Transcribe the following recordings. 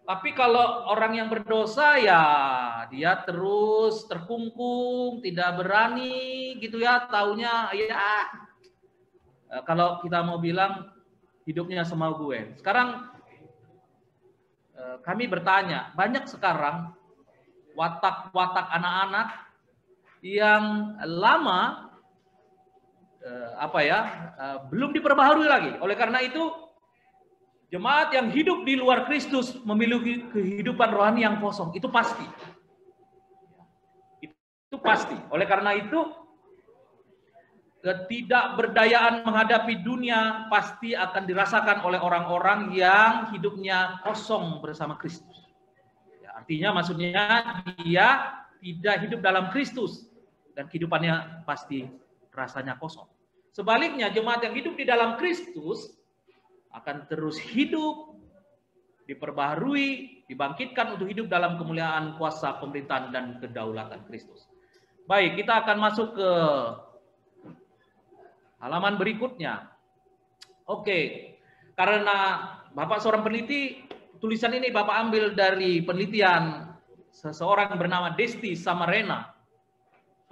Tapi kalau orang yang berdosa ya dia terus terkungkung, tidak berani gitu ya, taunya ya kalau kita mau bilang hidupnya semau gue. Sekarang kami bertanya, banyak sekarang watak-watak anak-anak yang lama belum diperbaharui lagi. Oleh karena itu jemaat yang hidup di luar Kristus memiliki kehidupan rohani yang kosong. Itu pasti. Itu pasti. Oleh karena itu, ketidakberdayaan menghadapi dunia pasti akan dirasakan oleh orang-orang yang hidupnya kosong bersama Kristus. Ya, artinya maksudnya dia tidak hidup dalam Kristus. Dan kehidupannya pasti rasanya kosong. Sebaliknya, jemaat yang hidup di dalam Kristus akan terus hidup, diperbaharui, dibangkitkan untuk hidup dalam kemuliaan kuasa pemerintahan dan kedaulatan Kristus. Baik, kita akan masuk ke halaman berikutnya. Oke, karena Bapak seorang peneliti, tulisan ini Bapak ambil dari penelitian seseorang bernama Desti Samarena.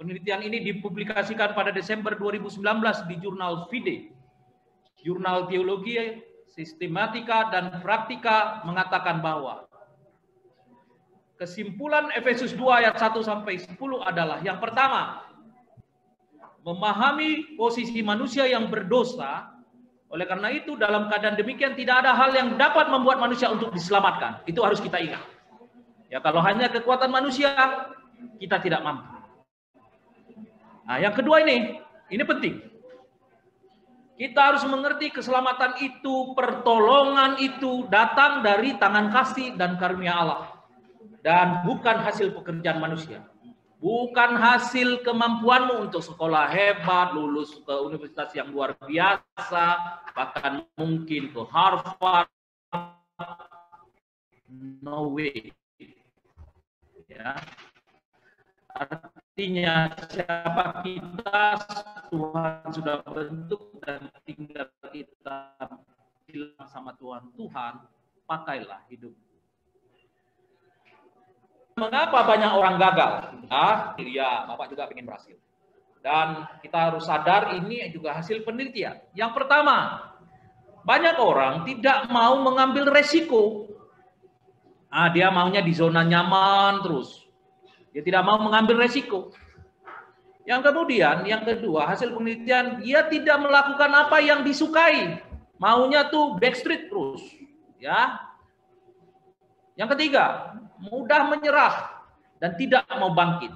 Penelitian ini dipublikasikan pada Desember 2019 di jurnal Fide. Jurnal Teologi, Sistematika, dan Praktika mengatakan bahwa kesimpulan Efesus 2 ayat 1 sampai 10 adalah yang pertama, memahami posisi manusia yang berdosa. Oleh karena itu dalam keadaan demikian tidak ada hal yang dapat membuat manusia untuk diselamatkan. Itu harus kita ingat. Ya, kalau hanya kekuatan manusia kita tidak mampu. Nah, yang kedua ini penting. Kita harus mengerti keselamatan itu, pertolongan itu datang dari tangan kasih dan karunia Allah. Dan bukan hasil pekerjaan manusia. Bukan hasil kemampuanmu untuk sekolah hebat, lulus ke universitas yang luar biasa, bahkan mungkin ke Harvard. No way. Ya. Artinya siapa kita, Tuhan sudah bentuk dan tinggal kita bilang sama Tuhan, pakailah hidup. Mengapa banyak orang gagal? Ya, Bapak juga ingin berhasil. Dan kita harus sadar ini juga hasil penelitian. Yang pertama, banyak orang tidak mau mengambil resiko. Dia maunya di zona nyaman terus. Dia tidak mau mengambil resiko. Yang kemudian, yang kedua, hasil penelitian, dia tidak melakukan apa yang disukai. Maunya tuh backstreet terus. Ya. Yang ketiga, mudah menyerah dan tidak mau bangkit.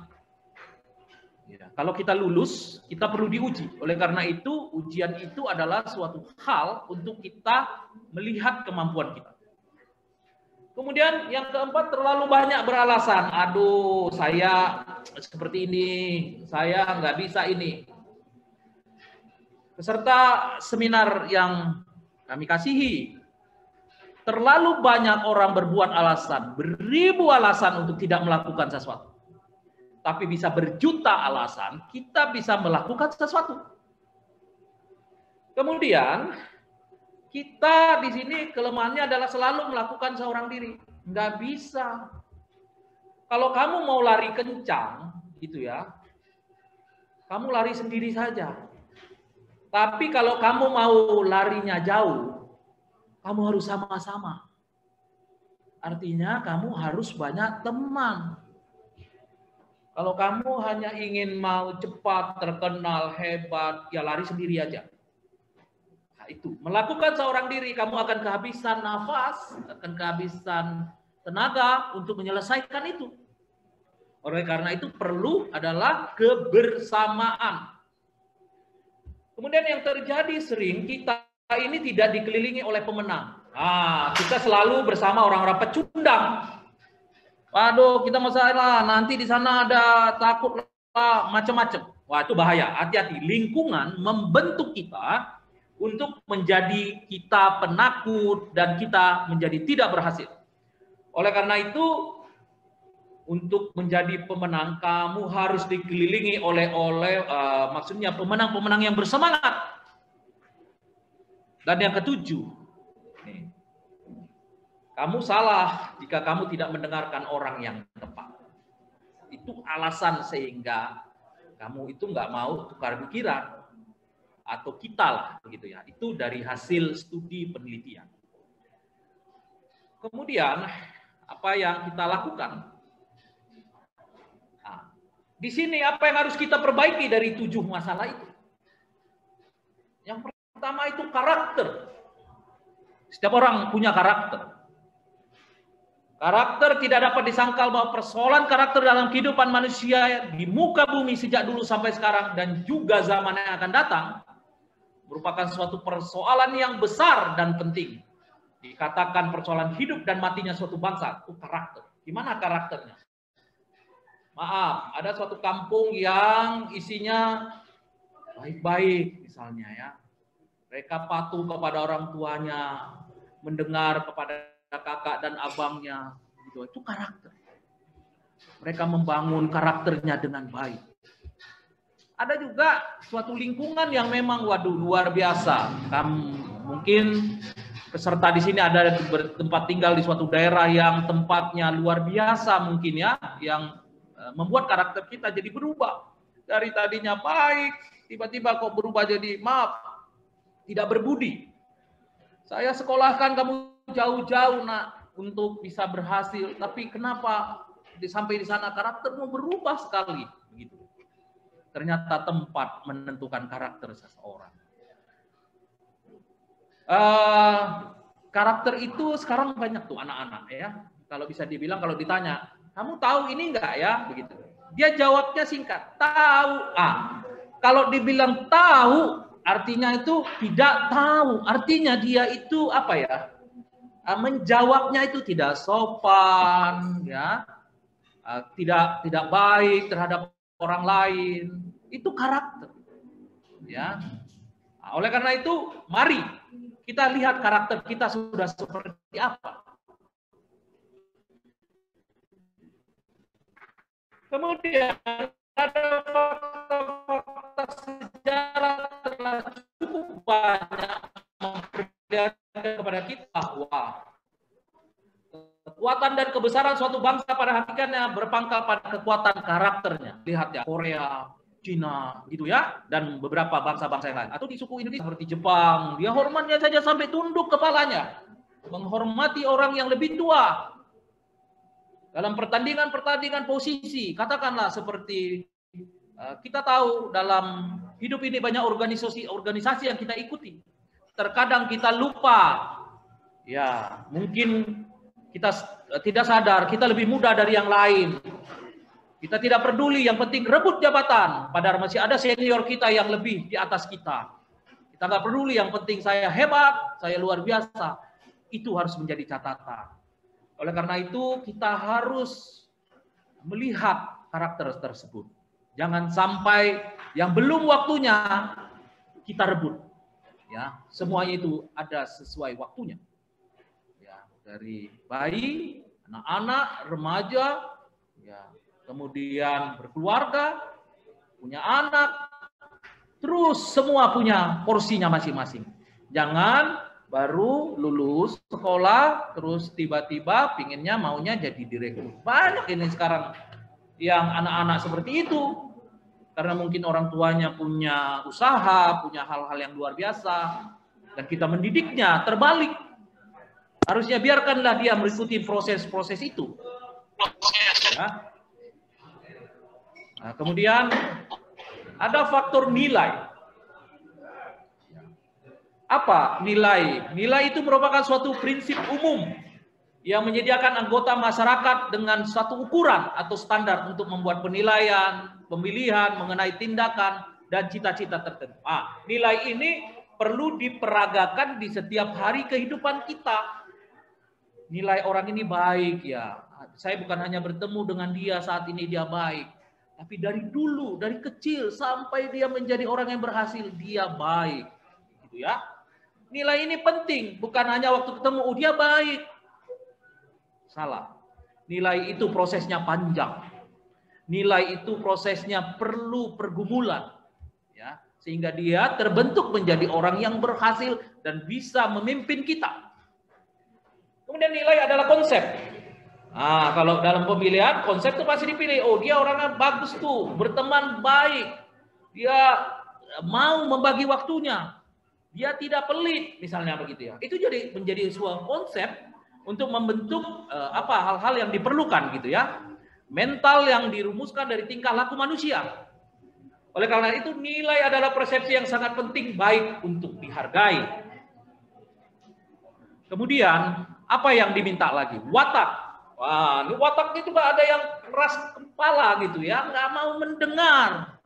Ya, kalau kita lulus, kita perlu diuji. Oleh karena itu, ujian itu adalah suatu hal untuk kita melihat kemampuan kita. Kemudian yang keempat, terlalu banyak beralasan. Aduh, saya seperti ini, saya nggak bisa ini. Peserta seminar yang kami kasihi, terlalu banyak orang berbuat alasan, beribu alasan untuk tidak melakukan sesuatu. Tapi bisa berjuta alasan, kita bisa melakukan sesuatu. Kemudian, kita di sini kelemahannya adalah selalu melakukan seorang diri. Nggak bisa. Kalau kamu mau lari kencang, gitu ya, kamu lari sendiri saja. Tapi kalau kamu mau larinya jauh, kamu harus sama-sama. Artinya kamu harus banyak teman. Kalau kamu hanya ingin mau cepat, terkenal, hebat, ya lari sendiri aja. Itu melakukan seorang diri, kamu akan kehabisan nafas, akan kehabisan tenaga untuk menyelesaikan itu. Oleh karena itu perlu adalah kebersamaan. Kemudian yang terjadi sering kita ini tidak dikelilingi oleh pemenang. Kita selalu bersama orang-orang pecundang. Waduh, kita masalah nanti di sana ada takut macam-macam. Wah, itu bahaya. Hati-hati. Lingkungan membentuk kita untuk menjadi kita penakut dan kita menjadi tidak berhasil. Oleh karena itu, untuk menjadi pemenang, kamu harus dikelilingi oleh maksudnya pemenang-pemenang yang bersemangat. Dan yang ketujuh, Kamu salah jika kamu tidak mendengarkan orang yang tepat. Itu alasan sehingga kamu itu nggak mau tukar pikiran. Atau kita lah, begitu ya. Itu dari hasil studi penelitian. Kemudian, apa yang kita lakukan? Nah, di sini apa yang harus kita perbaiki dari 7 masalah itu? Yang pertama itu karakter. Setiap orang punya karakter. Karakter tidak dapat disangkal bahwa persoalan karakter dalam kehidupan manusia di muka bumi sejak dulu sampai sekarang dan juga zaman yang akan datang merupakan suatu persoalan yang besar dan penting. Dikatakan persoalan hidup dan matinya suatu bangsa, itu karakter. Gimana karakternya? Maaf, ada suatu kampung yang isinya baik-baik misalnya ya. Mereka patuh kepada orang tuanya, mendengar kepada kakak dan abangnya, gitu. Itu karakter. Mereka membangun karakternya dengan baik. Ada juga suatu lingkungan yang memang waduh luar biasa. Mungkin peserta di sini ada bertempat tinggal di suatu daerah yang tempatnya luar biasa mungkin ya, yang membuat karakter kita jadi berubah. Dari tadinya baik, tiba-tiba kok berubah jadi maaf, tidak berbudi. Saya sekolahkan kamu jauh-jauh nak untuk bisa berhasil, tapi kenapa sampai di sana karaktermu berubah sekali begitu. Ternyata tempat menentukan karakter seseorang. Karakter itu sekarang banyak tuh anak-anak ya. Kalau bisa dibilang, kalau ditanya, kamu tahu ini enggak ya, begitu. Dia jawabnya singkat, tahu. Kalau dibilang tahu, artinya itu tidak tahu. Artinya dia itu apa ya? Menjawabnya itu tidak sopan, ya, tidak baik terhadap orang lain. Itu karakter, ya. Oleh karena itu, mari kita lihat karakter kita sudah seperti apa. Kemudian ada fakta-fakta sejarah telah cukup banyak memperlihatkan kepada kita bahwa kekuatan dan kebesaran suatu bangsa pada hakikatnya berpangkal pada kekuatan karakternya. Lihat ya, Korea, Cina, gitu ya, dan beberapa bangsa-bangsa yang lain. Atau di suku Indonesia seperti Jepang, dia hormatnya saja sampai tunduk kepalanya, menghormati orang yang lebih tua. Dalam pertandingan-pertandingan posisi, katakanlah seperti kita tahu dalam hidup ini banyak organisasi yang kita ikuti. Terkadang kita lupa, ya mungkin kita tidak sadar, kita lebih muda dari yang lain. Kita tidak peduli, yang penting rebut jabatan. Padahal masih ada senior kita yang lebih di atas kita. Kita nggak peduli, yang penting saya hebat, saya luar biasa. Itu harus menjadi catatan. Oleh karena itu kita harus melihat karakter tersebut. Jangan sampai yang belum waktunya kita rebut. Ya, semuanya itu ada sesuai waktunya. Ya, dari bayi, anak-anak, remaja, ya, kemudian berkeluarga, punya anak, terus semua punya porsinya masing-masing. Jangan baru lulus sekolah, terus tiba-tiba pinginnya maunya jadi direktur. Banyak ini sekarang yang anak-anak seperti itu. Karena mungkin orang tuanya punya usaha, punya hal-hal yang luar biasa. Dan kita mendidiknya terbalik. Harusnya biarkanlah dia mengikuti proses-proses itu. Ya. Nah, kemudian ada faktor nilai. Apa nilai? Nilai itu merupakan suatu prinsip umum yang menyediakan anggota masyarakat dengan suatu ukuran atau standar untuk membuat penilaian, pemilihan mengenai tindakan dan cita-cita tertentu. Nilai ini perlu diperagakan di setiap hari kehidupan kita. Nilai orang ini baik ya. Saya bukan hanya bertemu dengan dia saat ini dia baik, tapi dari dulu, dari kecil sampai dia menjadi orang yang berhasil, dia baik. Gitu ya. Nilai ini penting, bukan hanya waktu ketemu, dia baik. Salah. Nilai itu prosesnya panjang. Nilai itu prosesnya perlu pergumulan. Ya, sehingga dia terbentuk menjadi orang yang berhasil dan bisa memimpin kita. Kemudian nilai adalah konsep. Nah, kalau dalam pemilihan, konsep itu pasti dipilih. Oh, dia orangnya bagus tuh, berteman baik. Dia mau membagi waktunya. Dia tidak pelit, misalnya begitu ya. Itu jadi menjadi sebuah konsep untuk membentuk hal-hal yang diperlukan gitu ya. Mental yang dirumuskan dari tingkah laku manusia. Oleh karena itu, nilai adalah persepsi yang sangat penting, baik untuk dihargai. Kemudian, apa yang diminta lagi? Watak. Wah, ini watak itu ada yang keras kepala gitu ya, nggak mau mendengar.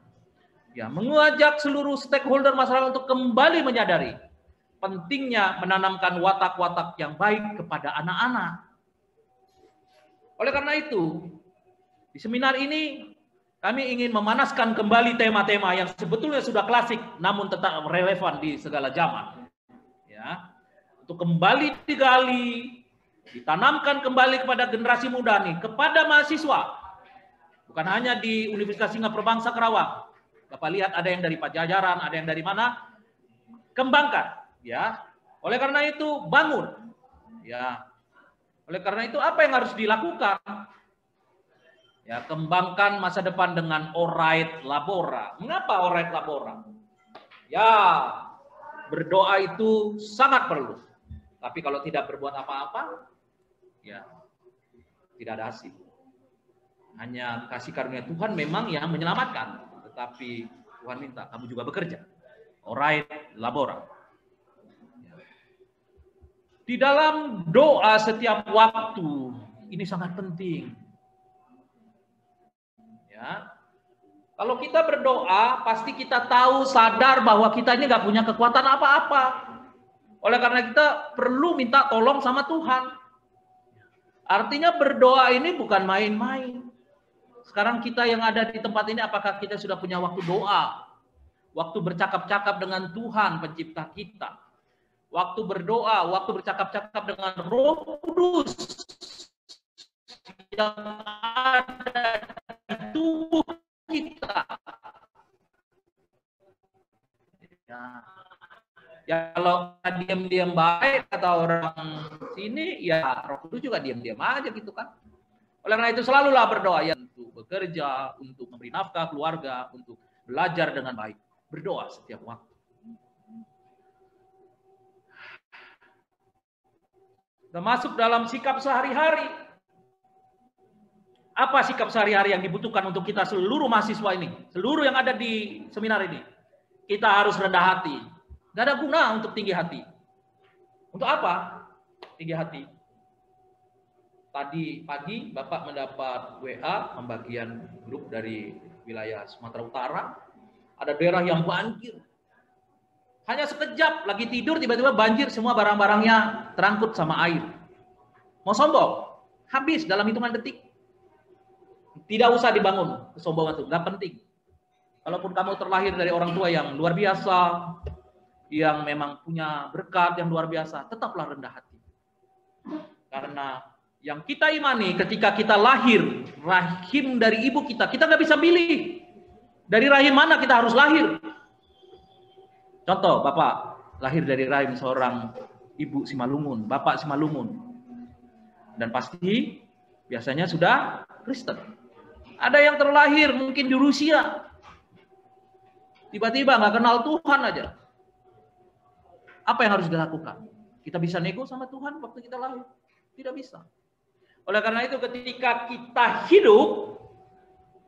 Ya, mengajak seluruh stakeholder masyarakat untuk kembali menyadari pentingnya menanamkan watak-watak yang baik kepada anak-anak. Oleh karena itu, di seminar ini kami ingin memanaskan kembali tema-tema yang sebetulnya sudah klasik, namun tetap relevan di segala zaman. Ya, untuk kembali digali, ditanamkan kembali kepada generasi muda nih, kepada mahasiswa. Bukan hanya di Universitas Singapura Bangsa Kerawang. Bapak lihat ada yang dari Pajajaran, ada yang dari mana? Kembangkan, ya. Oleh karena itu bangun, ya. Oleh karena itu apa yang harus dilakukan? Ya, kembangkan masa depan dengan Orate Labora. Mengapa Orate Labora? Ya, berdoa itu sangat perlu. Tapi kalau tidak berbuat apa-apa, ya tidak ada hasil. Hanya kasih karunia Tuhan memang yang menyelamatkan. Tetapi Tuhan minta kamu juga bekerja. Orate Labora. Di dalam doa setiap waktu, ini sangat penting. Ya. Kalau kita berdoa, pasti kita tahu, sadar bahwa kita ini nggak punya kekuatan apa-apa. Oleh karena kita perlu minta tolong sama Tuhan. Artinya berdoa ini bukan main-main. Sekarang kita yang ada di tempat ini, apakah kita sudah punya waktu doa? Waktu bercakap-cakap dengan Tuhan, pencipta kita. Waktu berdoa, waktu bercakap-cakap dengan Roh Kudus yang ada di tubuh kita. Ya kalau diam-diam baik kata orang sini, ya Roh Kudus juga diam-diam aja gitu kan. Oleh karena itu selalulah berdoa ya, untuk bekerja, untuk memberi nafkah keluarga, untuk belajar dengan baik. Berdoa setiap waktu. Kita masuk dalam sikap sehari-hari. Apa sikap sehari-hari yang dibutuhkan untuk kita seluruh mahasiswa ini? Seluruh yang ada di seminar ini. Kita harus rendah hati. Gak ada guna untuk tinggi hati. Untuk apa? Tinggi hati. Tadi pagi Bapak mendapat WA pembagian grup dari wilayah Sumatera Utara. Ada daerah yang banjir. Hanya sekejap lagi tidur tiba-tiba banjir, semua barang-barangnya terangkut sama air. Mau sombong? Habis dalam hitungan detik. Tidak usah dibangun kesombongan itu, nggak penting. Kalaupun kamu terlahir dari orang tua yang luar biasa, yang memang punya berkat yang luar biasa, tetaplah rendah hati. Karena yang kita imani ketika kita lahir, rahim dari ibu kita nggak bisa pilih. Dari rahim mana kita harus lahir. Contoh, Bapak lahir dari rahim seorang ibu Simalungun, Bapak Simalungun. Dan pasti biasanya sudah Kristen. Ada yang terlahir mungkin di Rusia. Tiba-tiba nggak kenal Tuhan aja. Apa yang harus dilakukan? Kita bisa nego sama Tuhan waktu kita lahir? Tidak bisa. Oleh karena itu ketika kita hidup,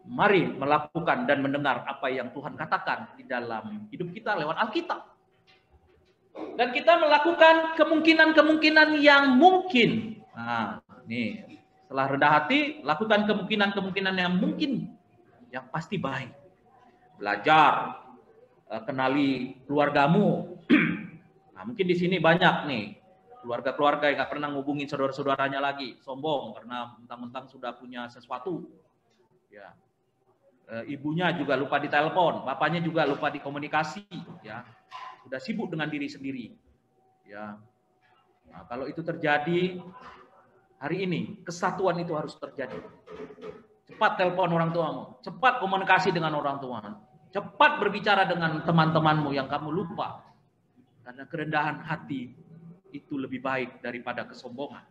mari melakukan dan mendengar apa yang Tuhan katakan di dalam hidup kita lewat Alkitab. Dan kita melakukan kemungkinan-kemungkinan yang mungkin. Nah, nih, setelah rendah hati, lakukan kemungkinan-kemungkinan yang mungkin, yang pasti baik. Belajar, kenali keluargamu. Nah, mungkin di sini banyak nih keluarga-keluarga yang nggak pernah ngubungin saudara-saudaranya lagi, sombong karena mentang-mentang sudah punya sesuatu. Ya. Ibunya juga lupa ditelepon, bapaknya juga lupa dikomunikasi, ya. Sudah sibuk dengan diri sendiri. Ya. Nah, kalau itu terjadi hari ini, kesatuan itu harus terjadi. Cepat telepon orang tuamu, cepat komunikasi dengan orang tuamu, cepat berbicara dengan teman-temanmu yang kamu lupa. Karena kerendahan hati itu lebih baik daripada kesombongan.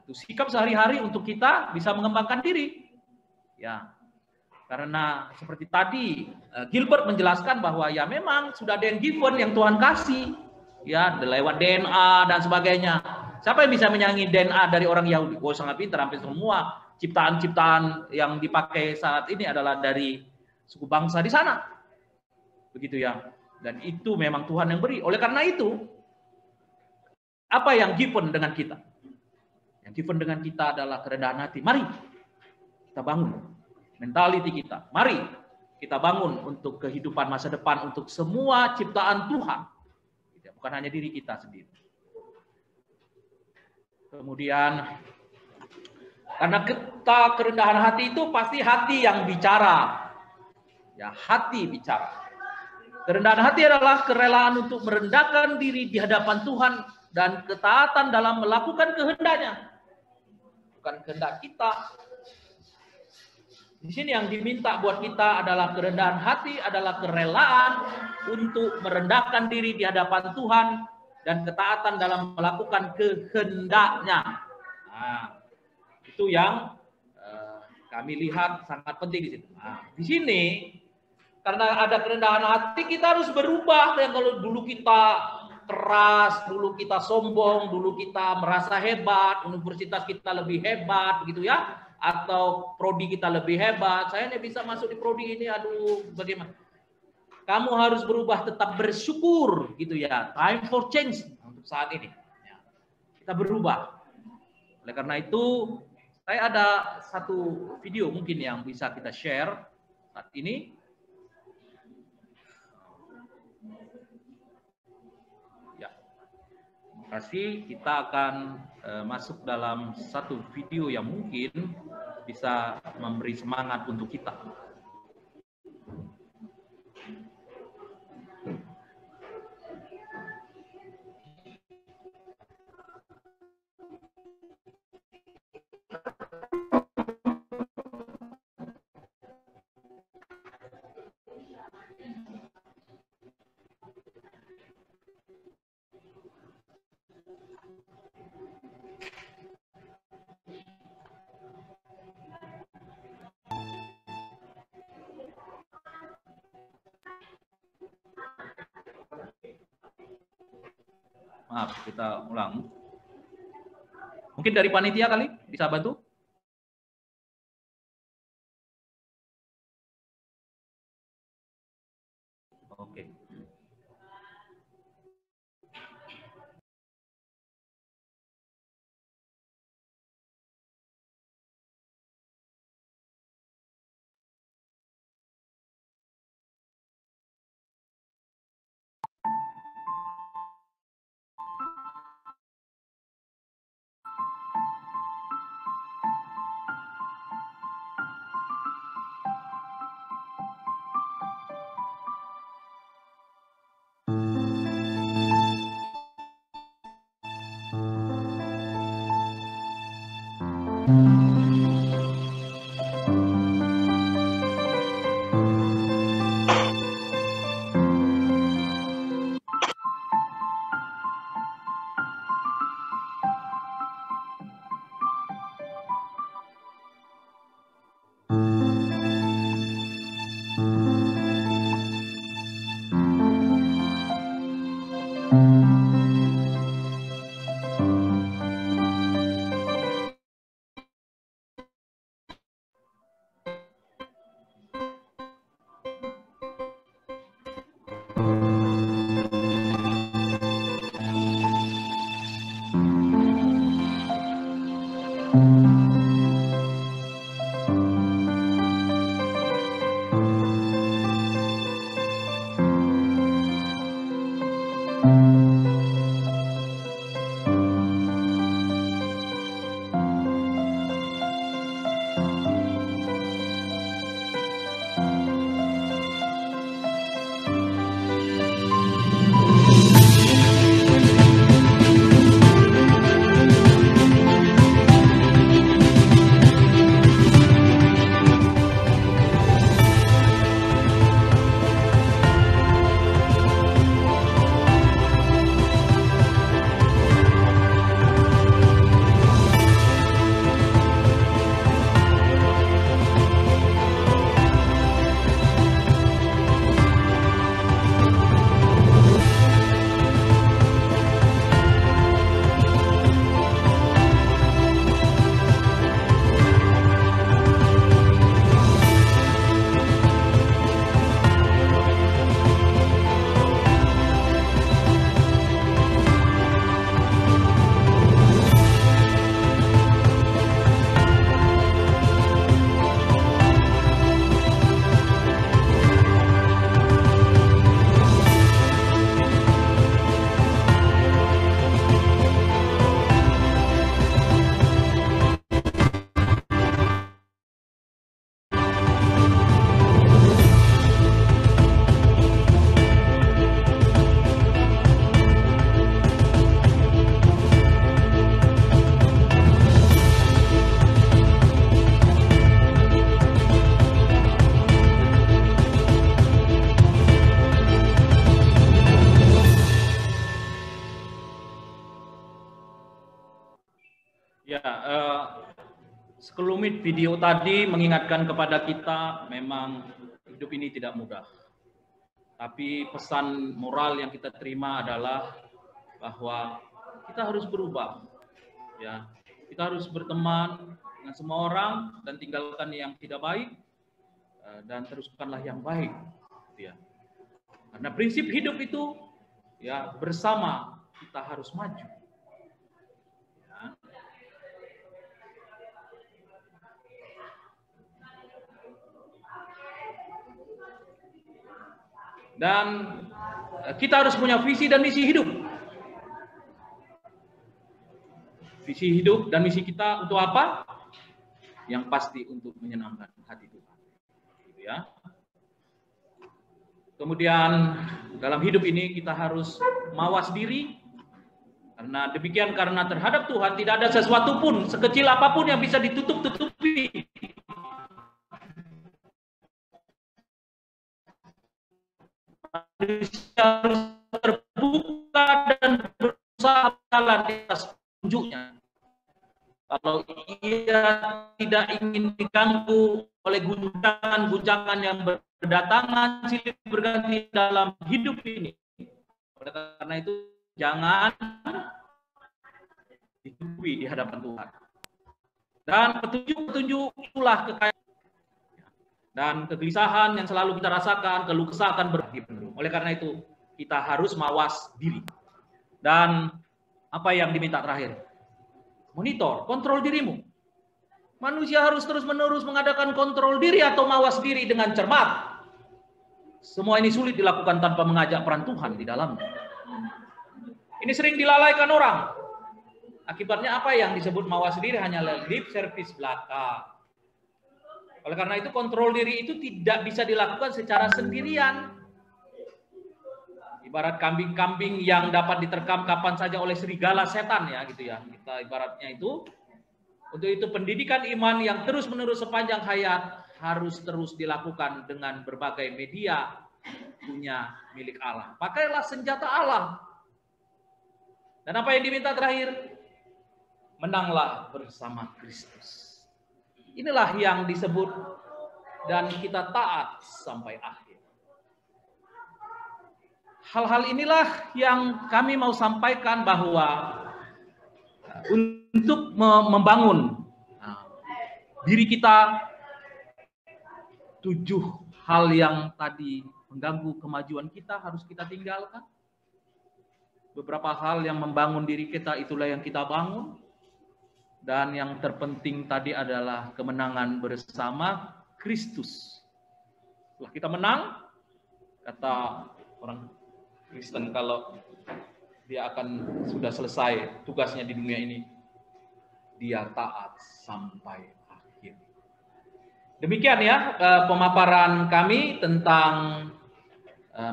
Itu sikap sehari-hari untuk kita bisa mengembangkan diri. Ya, karena seperti tadi Gilbert menjelaskan bahwa ya memang sudah ada yang given yang Tuhan kasih, ya lewat DNA dan sebagainya. Siapa yang bisa menyanyi DNA dari orang Yahudi? Oh, sangat pintar, hampir semua ciptaan-ciptaan yang dipakai saat ini adalah dari suku bangsa di sana. Begitu ya. Dan itu memang Tuhan yang beri. Oleh karena itu, apa yang given dengan kita? Yang given dengan kita adalah kerendahan hati. Mari kita bangun mentality kita. Mari kita bangun untuk kehidupan masa depan untuk semua ciptaan Tuhan. Bukan hanya diri kita sendiri. Kemudian, karena kita kerendahan hati itu pasti hati yang bicara. Ya, hati bicara. Kerendahan hati adalah kerelaan untuk merendahkan diri di hadapan Tuhan dan ketaatan dalam melakukan kehendaknya. Bukan kehendak kita. Di sini yang diminta buat kita adalah kerendahan hati, adalah kerelaan untuk merendahkan diri di hadapan Tuhan dan ketaatan dalam melakukan kehendaknya. Nah, itu yang kami lihat sangat penting di situ. Nah, di sini karena ada kerendahan hati kita harus berubah. Ya, kalau dulu kita keras, dulu kita sombong, dulu kita merasa hebat, universitas kita lebih hebat, begitu ya. Atau prodi kita lebih hebat, saya tidak bisa masuk di prodi ini, aduh bagaimana. Kamu harus berubah, tetap bersyukur gitu ya. Time for change untuk saat ini ya. Kita berubah. Oleh karena itu saya ada satu video mungkin yang bisa kita share saat ini. Ya, terima kasih. Kita akan masuk dalam satu video yang mungkin bisa memberi semangat untuk kita. Maaf, kita ulang. Mungkin dari panitia kali bisa bantu? Oke. sekelumit video tadi mengingatkan kepada kita memang hidup ini tidak mudah. Tapi pesan moral yang kita terima adalah bahwa kita harus berubah. Ya, kita harus berteman dengan semua orang dan tinggalkan yang tidak baik dan teruskanlah yang baik. Ya. Karena prinsip hidup itu ya bersama kita harus maju. Ya. Dan kita harus punya visi dan misi hidup. Visi hidup dan misi kita untuk apa? Yang pasti untuk menyenangkan hati Tuhan. Gitu ya. Kemudian dalam hidup ini kita harus mawas diri. Karena demikian, karena terhadap Tuhan tidak ada sesuatu pun sekecil apapun yang bisa ditutup-tutupi. Harus terbuka dan berusaha berjalan di atas tunjuknya. Kalau ia tidak ingin diganggu oleh guncangan-guncangan yang berdatangan silih berganti dalam hidup ini. Oleh karena itu jangan ditutupi di hadapan Tuhan. Dan petunjuk-petunjuk itulah kekayaan. Dan kegelisahan yang selalu kita rasakan, keluh kesah akan berhenti. Oleh karena itu, kita harus mawas diri. Dan apa yang diminta terakhir? Monitor, kontrol dirimu. Manusia harus terus-menerus mengadakan kontrol diri atau mawas diri dengan cermat. Semua ini sulit dilakukan tanpa mengajak peran Tuhan di dalamnya. Ini sering dilalaikan orang. Akibatnya apa yang disebut mawas diri hanyalah lip service belaka. Oleh karena itu kontrol diri itu tidak bisa dilakukan secara sendirian. Ibarat kambing-kambing yang dapat diterkam kapan saja oleh serigala setan ya gitu ya. Kita ibaratnya itu. Untuk itu pendidikan iman yang terus-menerus sepanjang hayat harus terus dilakukan dengan berbagai media punya milik Allah. Pakailah senjata Allah. Dan apa yang diminta terakhir? Menanglah bersama Kristus. Inilah yang disebut dan kita taat sampai akhir. Hal-hal inilah yang kami mau sampaikan bahwa untuk membangun diri kita, 7 hal yang tadi mengganggu kemajuan kita harus kita tinggalkan. Beberapa hal yang membangun diri kita itulah yang kita bangun. Dan yang terpenting tadi adalah kemenangan bersama Kristus. Setelah kita menang, kata orang Kristen kalau dia akan sudah selesai tugasnya di dunia ini, dia taat sampai akhir. Demikian ya pemaparan kami tentang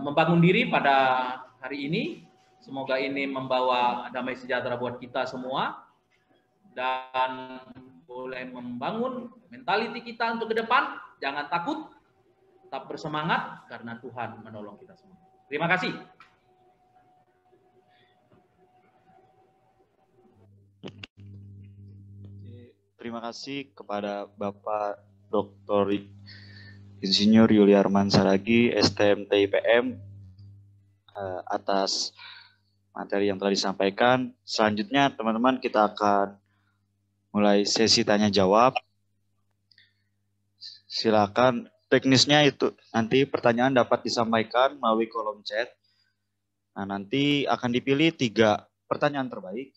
membangun diri pada hari ini. Semoga ini membawa damai sejahtera buat kita semua dan boleh membangun mentaliti kita untuk ke depan. Jangan takut, tetap bersemangat karena Tuhan menolong kita semua. Terima kasih. Terima kasih kepada Bapak Dr. Insinyur Yuliarman Saragi, STMT IPM, atas materi yang telah disampaikan. Selanjutnya, teman-teman, kita akan mulai sesi tanya jawab. Silakan, teknisnya itu nanti pertanyaan dapat disampaikan melalui kolom chat. Nah, nanti akan dipilih 3 pertanyaan terbaik,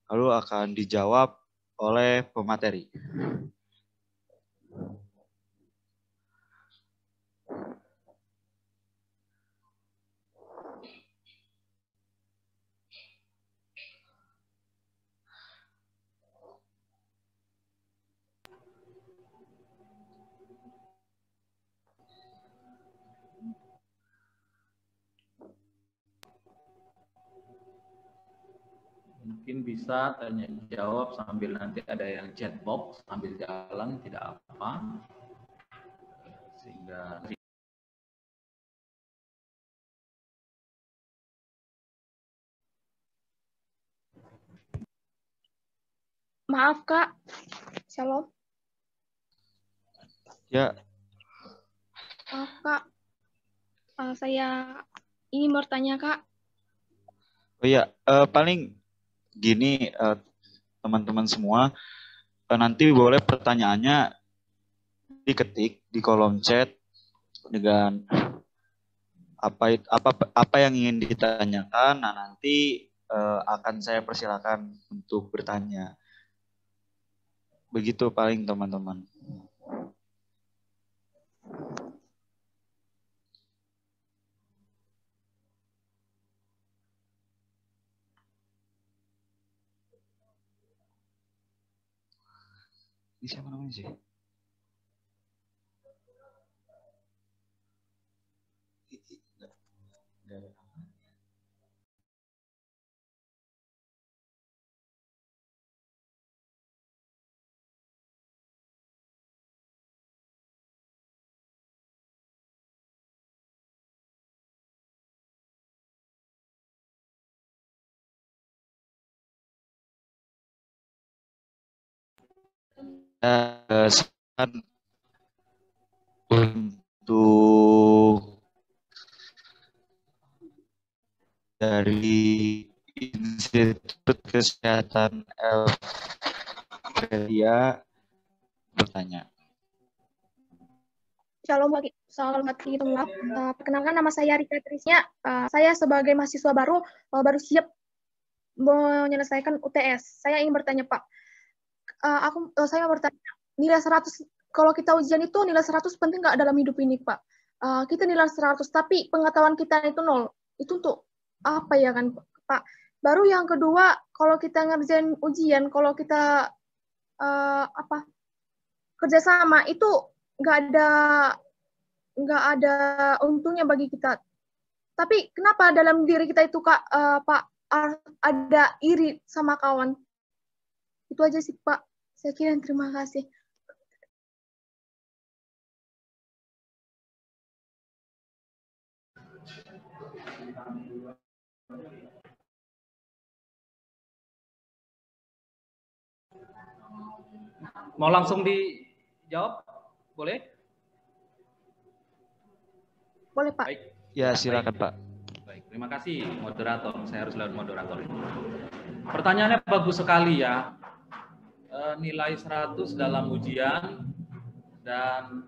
lalu akan dijawab oleh pemateri. Mungkin bisa tanya jawab sambil nanti ada yang chat box sambil jalan, tidak apa. Sehingga Maaf, Kak. Shalom. Ya. Maaf, Kak. Saya ingin bertanya, Kak. Oh ya, paling gini teman-teman semua, nanti boleh pertanyaannya diketik di kolom chat dengan apa yang ingin ditanyakan. Nah, nanti akan saya persilakan untuk bertanya. Begitu paling teman-teman. Ini siapa namanya sih? Untuk dari Institut Kesehatan Elveria bertanya. Shalom pagi teman. Perkenalkan nama saya Rika Trisnya. Saya sebagai mahasiswa baru siap menyelesaikan UTS. Saya ingin bertanya, Pak. Saya bertanya, nilai 100 kalau kita ujian itu nilai 100 penting nggak dalam hidup ini, Pak? Kita nilai 100 tapi pengetahuan kita itu 0. Itu untuk apa ya kan, Pak? Baru yang kedua, kalau kita ngerjain ujian, kalau kita kerjasama itu nggak ada untungnya bagi kita. Tapi kenapa dalam diri kita itu, Kak, Pak, ada iri sama kawan? Itu aja sih, Pak. Saya kira terima kasih. Mau langsung dijawab? Boleh? Boleh, Pak. Baik. Ya, silakan, Pak. Baik, terima kasih moderator. Saya harus lewat moderator ini. Pertanyaannya bagus sekali ya. Nilai 100 dalam ujian dan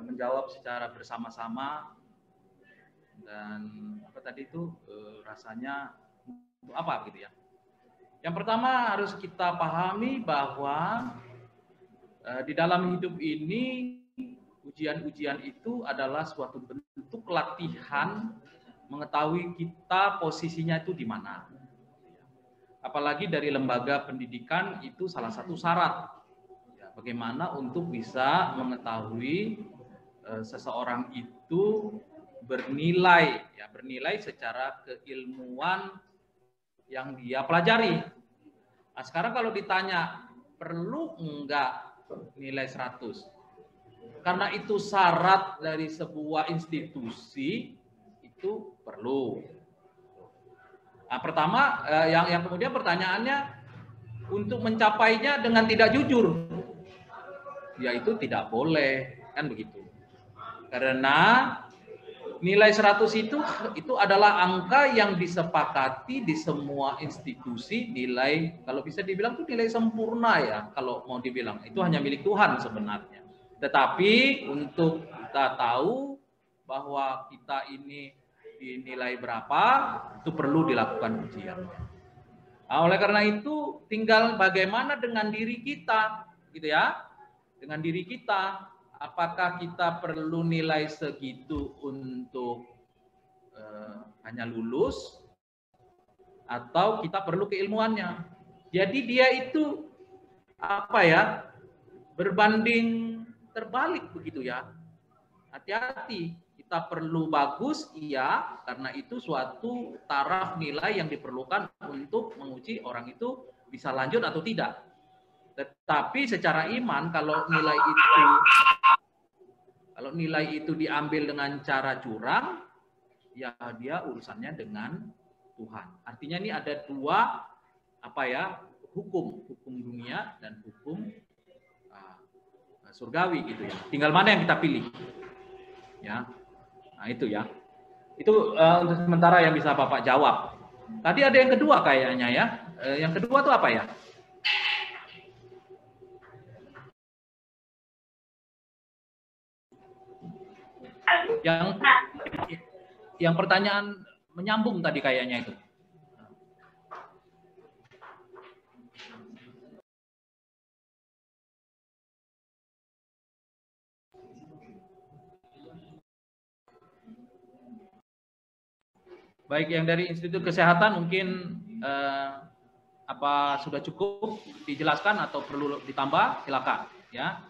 menjawab secara bersama-sama dan apa tadi itu rasanya untuk apa gitu ya. Yang pertama harus kita pahami bahwa di dalam hidup ini ujian-ujian itu adalah suatu bentuk latihan mengetahui kita posisinya itu di mana. Apalagi dari lembaga pendidikan itu salah satu syarat ya, bagaimana untuk bisa mengetahui seseorang itu bernilai secara keilmuan yang dia pelajari. Nah, sekarang kalau ditanya perlu enggak nilai 100? Karena itu syarat dari sebuah institusi, itu perlu. Nah, pertama yang kemudian pertanyaannya untuk mencapainya dengan tidak jujur, yaitu tidak boleh, kan begitu. Karena nilai 100 itu adalah angka yang disepakati di semua institusi, nilai kalau bisa dibilang itu nilai sempurna ya, kalau mau dibilang itu hanya milik Tuhan sebenarnya. Tetapi untuk kita tahu bahwa kita ini dinilai berapa, itu perlu dilakukan ujian. Nah, oleh karena itu tinggal bagaimana dengan diri kita, gitu ya, dengan diri kita. Apakah kita perlu nilai segitu untuk hanya lulus, atau kita perlu keilmuannya? Jadi dia itu apa ya, berbanding terbalik begitu ya. Hati-hati, kita perlu bagus, iya, karena itu suatu taraf nilai yang diperlukan untuk menguji orang itu bisa lanjut atau tidak. Tetapi secara iman, kalau nilai itu diambil dengan cara curang, ya dia urusannya dengan Tuhan. Artinya ini ada dua hukum dunia dan hukum surgawi gitu ya. Tinggal mana yang kita pilih. Ya. Nah, itu ya. Itu untuk sementara yang bisa Bapak jawab. Tadi ada yang kedua kayaknya ya. Yang kedua tuh apa ya? Yang pertanyaan menyambung tadi kayaknya itu. Baik, yang dari Institut Kesehatan mungkin apa sudah cukup dijelaskan atau perlu ditambah? Silakan ya.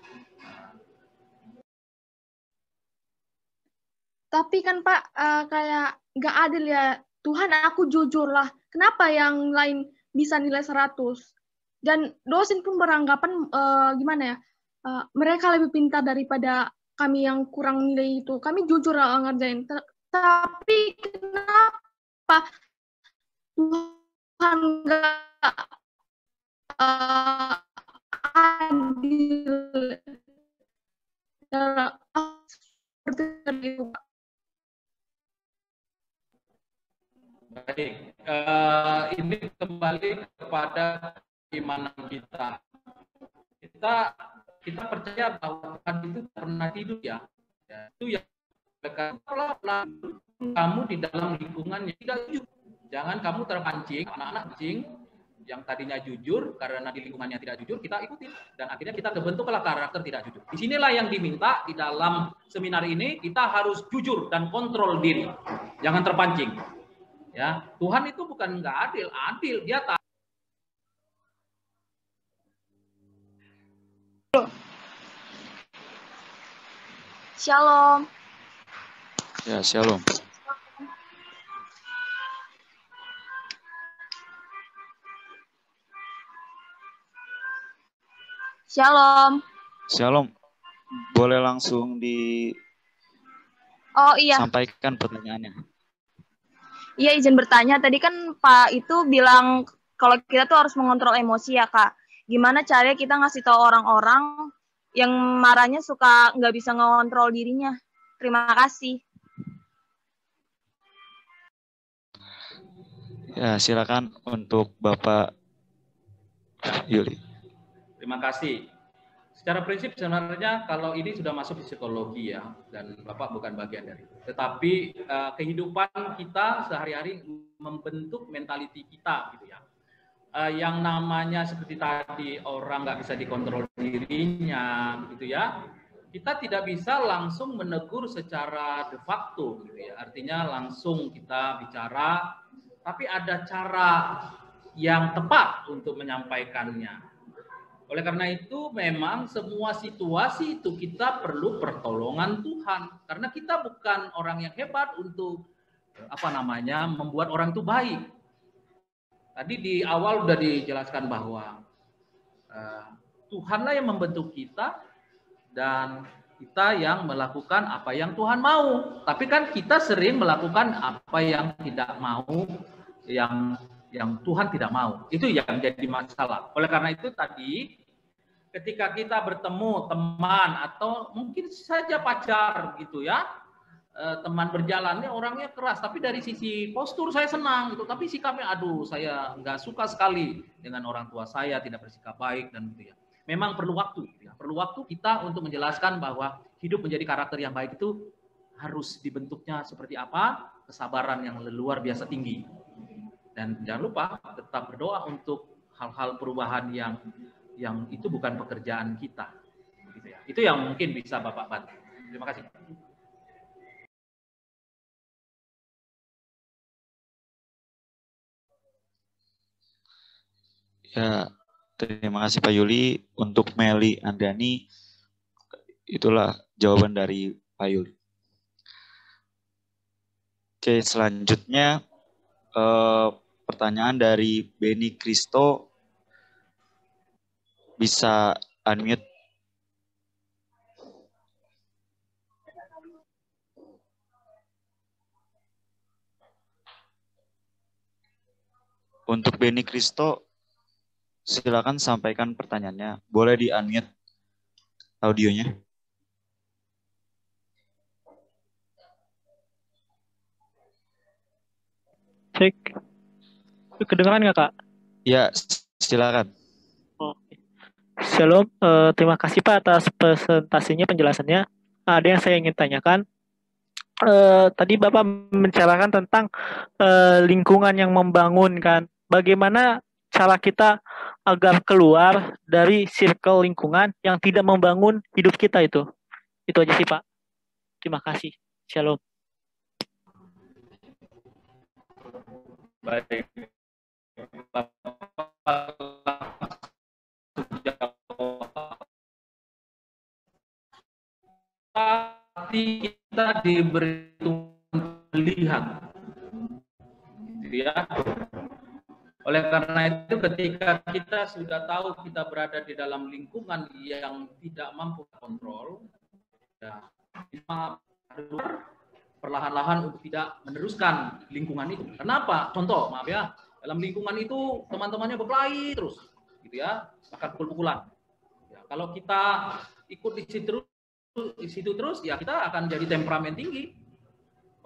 Tapi kan Pak, kayak nggak adil ya. Tuhan, aku jujur lah. Kenapa yang lain bisa nilai 100? Dan dosen pun beranggapan gimana ya? Mereka lebih pintar daripada kami yang kurang nilai itu. Kami jujur lah ngerjain. Tapi kenapa Tuhan nggak adil? Seperti itu, Pak. Baik, ini kembali kepada keimanan kita. Kita percaya bahwa Tuhan itu pernah tidur ya. Itu yang kalau kamu di dalam lingkungan yang tidak jujur, jangan kamu terpancing anak-anak pancing yang tadinya jujur karena di lingkungannya tidak jujur kita ikutin dan akhirnya kita terbentuklah karakter tidak jujur. Disinilah yang diminta di dalam seminar ini, kita harus jujur dan kontrol diri, jangan terpancing. Ya, Tuhan itu bukan nggak adil, adil. Dia tak. Shalom. Ya, shalom. Shalom. Shalom. Boleh langsung sampaikan pertanyaannya. Iya, izin bertanya. Tadi kan Pak itu bilang kalau kita tuh harus mengontrol emosi ya, Kak. Gimana caranya kita ngasih tahu orang-orang yang marahnya suka nggak bisa ngontrol dirinya? Terima kasih. Ya, silakan untuk Bapak Yuli. Terima kasih. Secara prinsip sebenarnya kalau ini sudah masuk di psikologi ya, dan Bapak bukan bagian dari itu. Tetapi kehidupan kita sehari-hari membentuk mentality kita gitu ya. Yang namanya seperti tadi orang nggak bisa dikontrol dirinya gitu ya. Kita tidak bisa langsung menegur secara de facto gitu ya. Artinya langsung kita bicara, tapi ada cara yang tepat untuk menyampaikannya. Oleh karena itu memang semua situasi itu kita perlu pertolongan Tuhan. Karena kita bukan orang yang hebat untuk membuat orang itu baik. Tadi di awal sudah dijelaskan bahwa Tuhanlah yang membentuk kita dan kita yang melakukan apa yang Tuhan mau. Tapi kan kita sering melakukan apa yang tidak mau, yang Tuhan tidak mau. Itu yang jadi masalah. Oleh karena itu tadi ketika kita bertemu teman atau mungkin saja pacar gitu ya, teman berjalannya orangnya keras, tapi dari sisi postur saya senang gitu, tapi sikapnya aduh saya nggak suka sekali dengan orang tua saya, tidak bersikap baik dan gitu ya. Memang perlu waktu, ya. Perlu waktu kita untuk menjelaskan bahwa hidup menjadi karakter yang baik itu harus dibentuknya seperti apa, kesabaran yang luar biasa tinggi. Dan jangan lupa tetap berdoa untuk hal-hal perubahan yang itu bukan pekerjaan kita. Gitu ya. Itu yang mungkin bisa Bapak bantu. Terima kasih. Ya, terima kasih Pak Yuli. Untuk Meli Andani, itulah jawaban dari Pak Yuli. Oke, selanjutnya pertanyaan dari Beni Kristo. Bisa unmute. Untuk Beni Kristo, silakan sampaikan pertanyaannya. Boleh di-unmute audionya. Cek. Kedengeran nggak, Kak? Ya, silakan. Oke. Shalom, terima kasih Pak atas presentasinya, penjelasannya. Ada yang saya ingin tanyakan. Tadi Bapak membicarakan tentang lingkungan yang membangunkan. Bagaimana cara kita agar keluar dari circle lingkungan yang tidak membangun hidup kita itu? Itu aja sih Pak. Terima kasih. Shalom. Baik. Tapi kita diberi pilihan, gitu ya. Oleh karena itu, ketika kita sudah tahu kita berada di dalam lingkungan yang tidak mampu kontrol, ya, kita harus perlahan-lahan untuk tidak meneruskan lingkungan itu. Kenapa? Contoh, maaf ya, dalam lingkungan itu teman-temannya berkelahi terus, gitu ya, bahkan pukul-pukulan. Ya, kalau kita ikut di situ terus, ya kita akan jadi temperamen tinggi.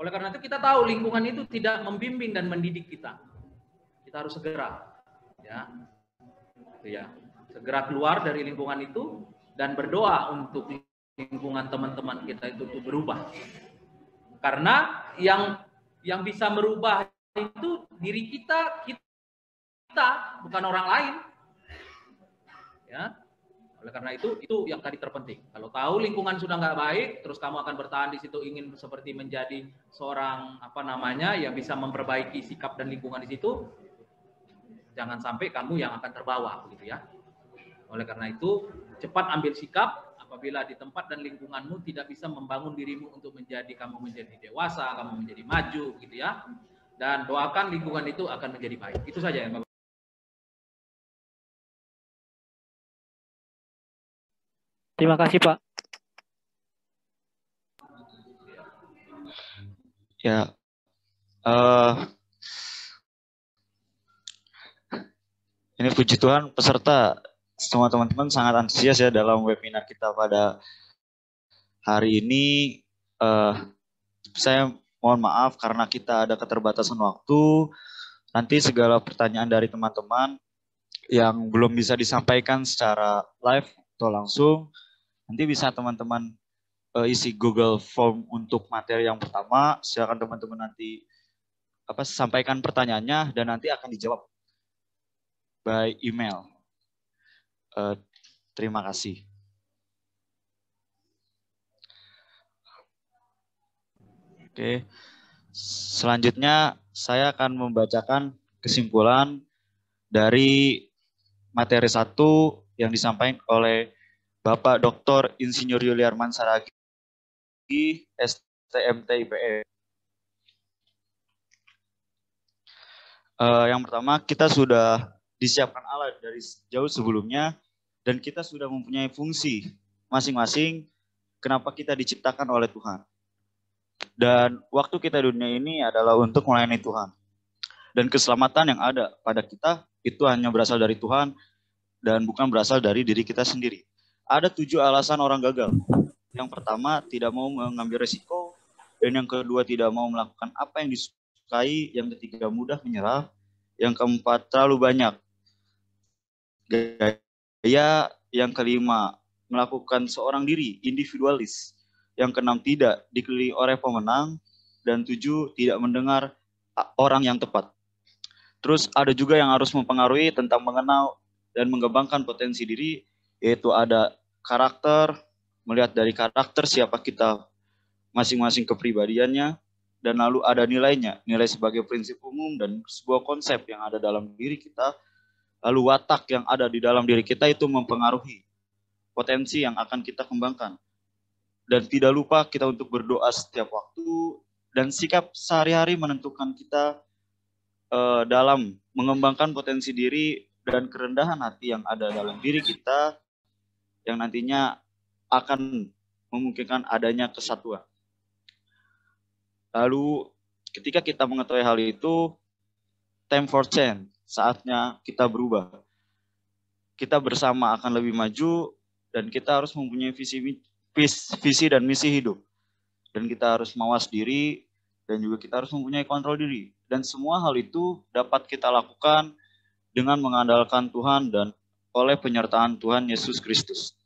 Oleh karena itu kita tahu lingkungan itu tidak membimbing dan mendidik kita. Kita harus segera, ya, segera keluar dari lingkungan itu dan berdoa untuk lingkungan teman-teman kita itu berubah. Karena yang bisa merubah itu diri kita bukan orang lain. Ya. Oleh karena itu yang tadi terpenting. Kalau tahu lingkungan sudah nggak baik, terus kamu akan bertahan di situ ingin seperti menjadi seorang yang bisa memperbaiki sikap dan lingkungan di situ, jangan sampai kamu yang akan terbawa, begitu ya. Oleh karena itu cepat ambil sikap. Apabila di tempat dan lingkunganmu tidak bisa membangun dirimu untuk kamu menjadi dewasa, kamu menjadi maju, gitu ya. Dan doakan lingkungan itu akan menjadi baik. Itu saja ya, Bapak. Terima kasih, Pak. Ya, ini puji Tuhan peserta semua teman-teman sangat antusias ya dalam webinar kita pada hari ini. Saya mohon maaf karena kita ada keterbatasan waktu. Nanti segala pertanyaan dari teman-teman yang belum bisa disampaikan secara live atau langsung, nanti bisa teman-teman isi Google Form untuk materi yang pertama. Silakan teman-teman nanti sampaikan pertanyaannya dan nanti akan dijawab by email. Terima kasih. Oke, selanjutnya saya akan membacakan kesimpulan dari materi 1 yang disampaikan oleh Bapak Dr. Insinyur Yuliarman Saragi, STMT IPE. Yang pertama, kita sudah disiapkan Allah dari jauh sebelumnya dan kita sudah mempunyai fungsi masing-masing kenapa kita diciptakan oleh Tuhan. Dan waktu kita di dunia ini adalah untuk melayani Tuhan. Dan keselamatan yang ada pada kita itu hanya berasal dari Tuhan dan bukan berasal dari diri kita sendiri. Ada 7 alasan orang gagal. Yang pertama, tidak mau mengambil resiko. Dan yang kedua, tidak mau melakukan apa yang disukai. Yang ketiga, mudah menyerah. Yang keempat, terlalu banyak gaya. Yang kelima, melakukan seorang diri, individualis. Yang keenam, tidak dikelilingi oleh pemenang. Dan 7, tidak mendengar orang yang tepat. Terus ada juga yang harus mempengaruhi tentang mengenal dan mengembangkan potensi diri, yaitu ada karakter, melihat dari karakter siapa kita masing-masing kepribadiannya, dan lalu ada nilainya, nilai sebagai prinsip umum dan sebuah konsep yang ada dalam diri kita, lalu watak yang ada di dalam diri kita itu mempengaruhi potensi yang akan kita kembangkan. Dan tidak lupa kita untuk berdoa setiap waktu, dan sikap sehari-hari menentukan kita dalam mengembangkan potensi diri dan kerendahan hati yang ada dalam diri kita, yang nantinya akan memungkinkan adanya kesatuan. Lalu ketika kita mengetahui hal itu, time for change, saatnya kita berubah. kita bersama akan lebih maju, dan kita harus mempunyai visi dan misi hidup. Dan kita harus mawas diri, dan juga kita harus mempunyai kontrol diri. Dan semua hal itu dapat kita lakukan dengan mengandalkan Tuhan dan oleh penyertaan Tuhan Yesus Kristus.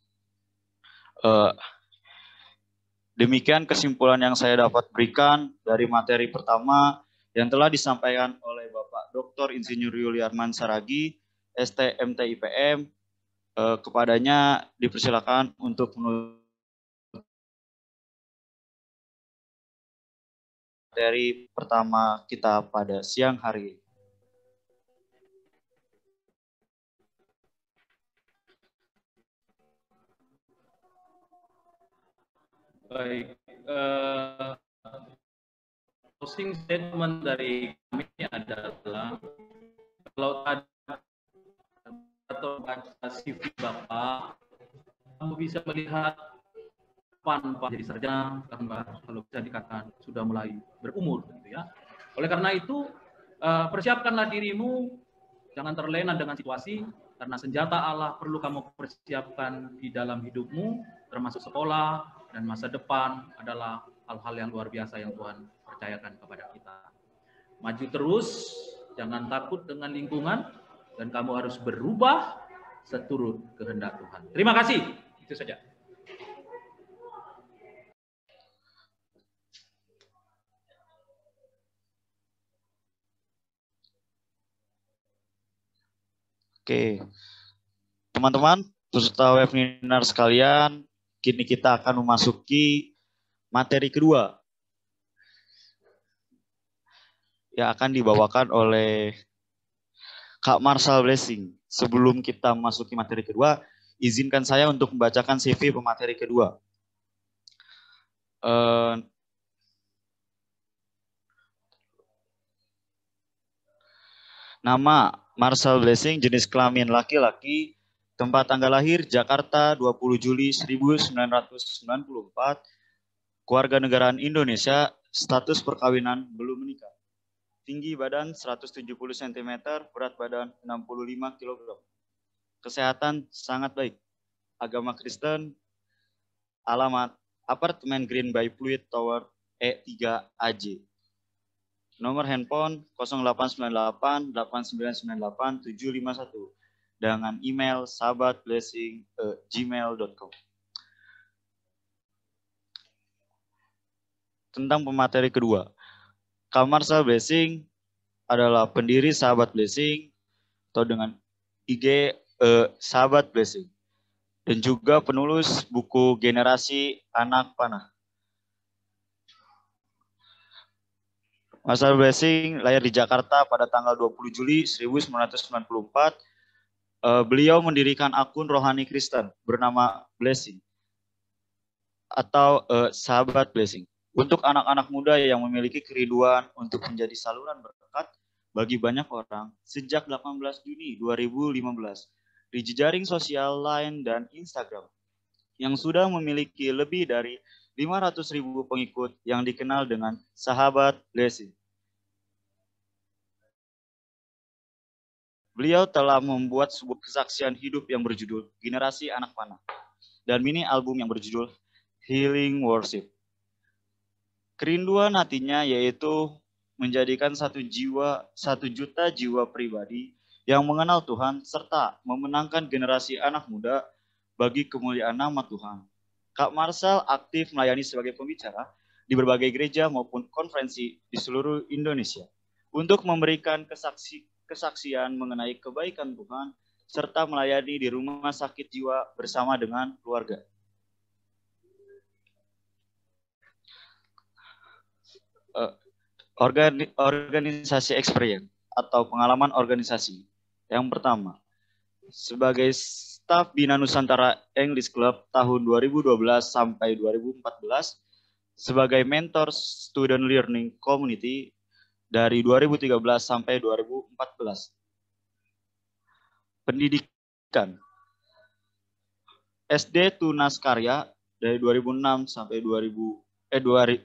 Demikian kesimpulan yang saya dapat berikan dari materi pertama yang telah disampaikan oleh Bapak Dr. Insinyur Yuliarman Saragi, STMT IPM. Kepadanya dipersilakan untuk menulis materi pertama kita pada siang hari ini. Baik, closing statement dari kami adalah kalau ada atau baca CV Bapak, kamu bisa melihat kapan Pak jadi sarjana, kalau bisa dikatakan sudah mulai berumur, gitu ya. Oleh karena itu, persiapkanlah dirimu, jangan terlena dengan situasi, karena senjata Allah perlu kamu persiapkan di dalam hidupmu, termasuk sekolah, dan masa depan adalah hal-hal yang luar biasa yang Tuhan percayakan kepada kita. Maju terus, jangan takut dengan lingkungan, dan kamu harus berubah seturut kehendak Tuhan. Terima kasih, itu saja. Oke, teman-teman, peserta webinar sekalian, kini kita akan memasuki materi kedua yang akan dibawakan oleh Kak Marcel Blessing. Sebelum kita memasuki materi kedua, izinkan saya untuk membacakan CV pemateri kedua. Nama Marcel Blessing, jenis kelamin laki-laki, tempat tanggal lahir Jakarta 20 Juli 1994, keluarga negaraan Indonesia, status perkawinan belum menikah. Tinggi badan 170 cm, berat badan 65 kg. Kesehatan sangat baik. Agama Kristen, alamat apartemen Green by Fluid Tower E3 AJ. Nomor handphone 0898 8998 751 dengan email sahabatblessing@gmail.com. Tentang pemateri kedua, Kak Marcel Blessing adalah pendiri Sahabat Blessing atau dengan IG Sahabat Blessing dan juga penulis buku Generasi Anak Panah. Marcel Blessing lahir di Jakarta pada tanggal 20 Juli 1994. Beliau mendirikan akun rohani Kristen bernama Blessing atau Sahabat Blessing untuk anak-anak muda yang memiliki kerinduan untuk menjadi saluran berkat bagi banyak orang sejak 18 Juni 2015 di jejaring sosial Line dan Instagram yang sudah memiliki lebih dari 500.000 pengikut yang dikenal dengan Sahabat Blessing. Beliau telah membuat sebuah kesaksian hidup yang berjudul Generasi Anak Panah dan mini album yang berjudul Healing Worship. Kerinduan hatinya yaitu menjadikan 1 juta jiwa pribadi yang mengenal Tuhan serta memenangkan generasi anak muda bagi kemuliaan nama Tuhan. Kak Marcel aktif melayani sebagai pembicara di berbagai gereja maupun konferensi di seluruh Indonesia untuk memberikan kesaksian mengenai kebaikan Tuhan serta melayani di rumah sakit jiwa bersama dengan keluarga. Organisasi experience atau pengalaman organisasi. Yang pertama, sebagai staf Bina Nusantara English Club tahun 2012 sampai 2014, sebagai mentor Student Learning Community dari 2013 sampai 2014. Pendidikan SD Tunas Karya dari 2006 sampai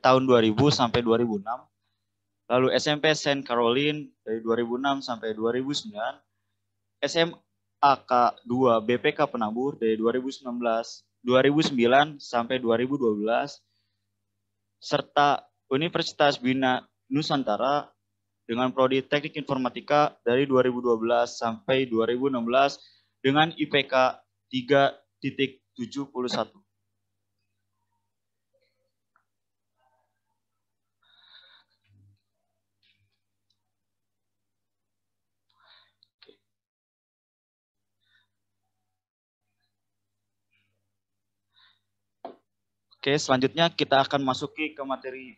tahun 2000 sampai 2006. Lalu SMP Saint Caroline dari 2006 sampai 2009. SMA AK2 BPK Penabur dari 2009 sampai 2012 serta Universitas Bina Nusantara dengan prodi Teknik Informatika dari 2012 sampai 2016 dengan IPK 3.71. Oke, selanjutnya kita akan masuki ke materi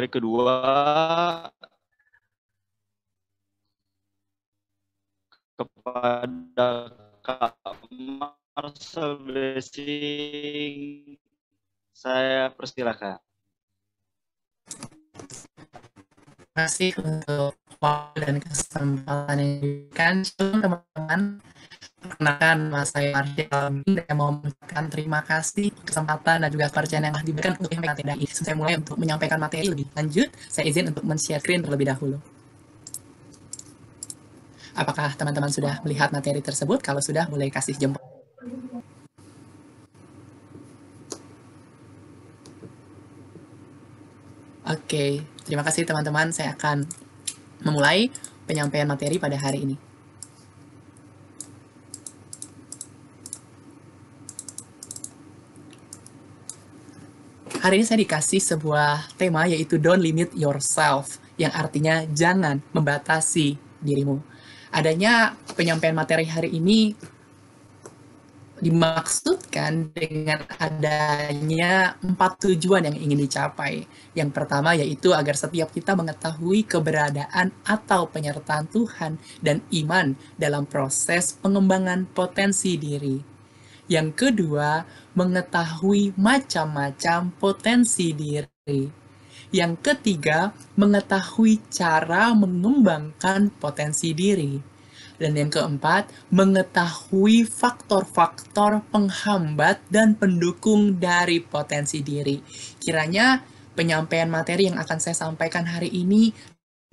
kedua, kepada Kak Marcel Blessing. Saya persilakan. Terima kasih untuk waktu dan kesempatan yang diberikan. Shalom teman-teman. Perkenalkan, nama saya Marcel. Saya mau mengucapkan terima kasih kesempatan dan juga kepercayaan yang telah diberikan untuk menyampaikan materi. Saya mulai untuk menyampaikan materi lebih lanjut. Saya izin untuk men-share screen terlebih dahulu. Apakah teman-teman sudah melihat materi tersebut? Kalau sudah, boleh kasih jempol. Oke, terima kasih teman-teman. Saya akan memulai penyampaian materi pada hari ini. Hari ini saya dikasih sebuah tema yaitu Don't Limit Yourself, yang artinya jangan membatasi dirimu. Adanya penyampaian materi hari ini dimaksudkan dengan adanya 4 tujuan yang ingin dicapai. Yang pertama yaitu agar setiap kita mengetahui keberadaan atau penyertaan Tuhan dan iman dalam proses pengembangan potensi diri. Yang kedua, mengetahui macam-macam potensi diri. Yang ketiga, mengetahui cara mengembangkan potensi diri. Dan yang keempat, mengetahui faktor-faktor penghambat dan pendukung dari potensi diri. Kiranya penyampaian materi yang akan saya sampaikan hari ini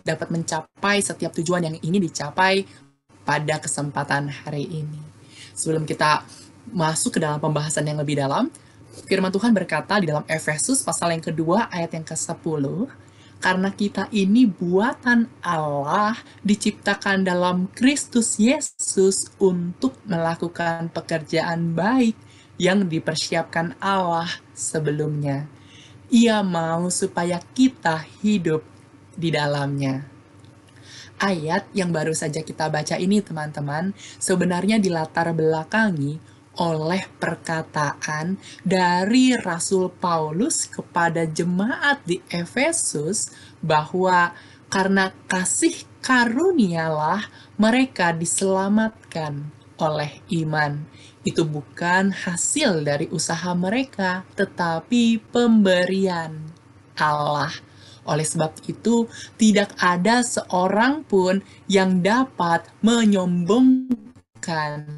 dapat mencapai setiap tujuan yang ingin dicapai pada kesempatan hari ini. Sebelum kita masuk ke dalam pembahasan yang lebih dalam, firman Tuhan berkata di dalam Efesus pasal yang kedua ayat yang ke-10, karena kita ini buatan Allah diciptakan dalam Kristus Yesus untuk melakukan pekerjaan baik yang dipersiapkan Allah sebelumnya. Ia mau supaya kita hidup di dalamnya. Ayat yang baru saja kita baca ini teman-teman sebenarnya dilatar belakangi oleh perkataan dari Rasul Paulus kepada jemaat di Efesus bahwa karena kasih karunialah mereka diselamatkan oleh iman. Itu bukan hasil dari usaha mereka, tetapi pemberian Allah. Oleh sebab itu, tidak ada seorang pun yang dapat menyombongkan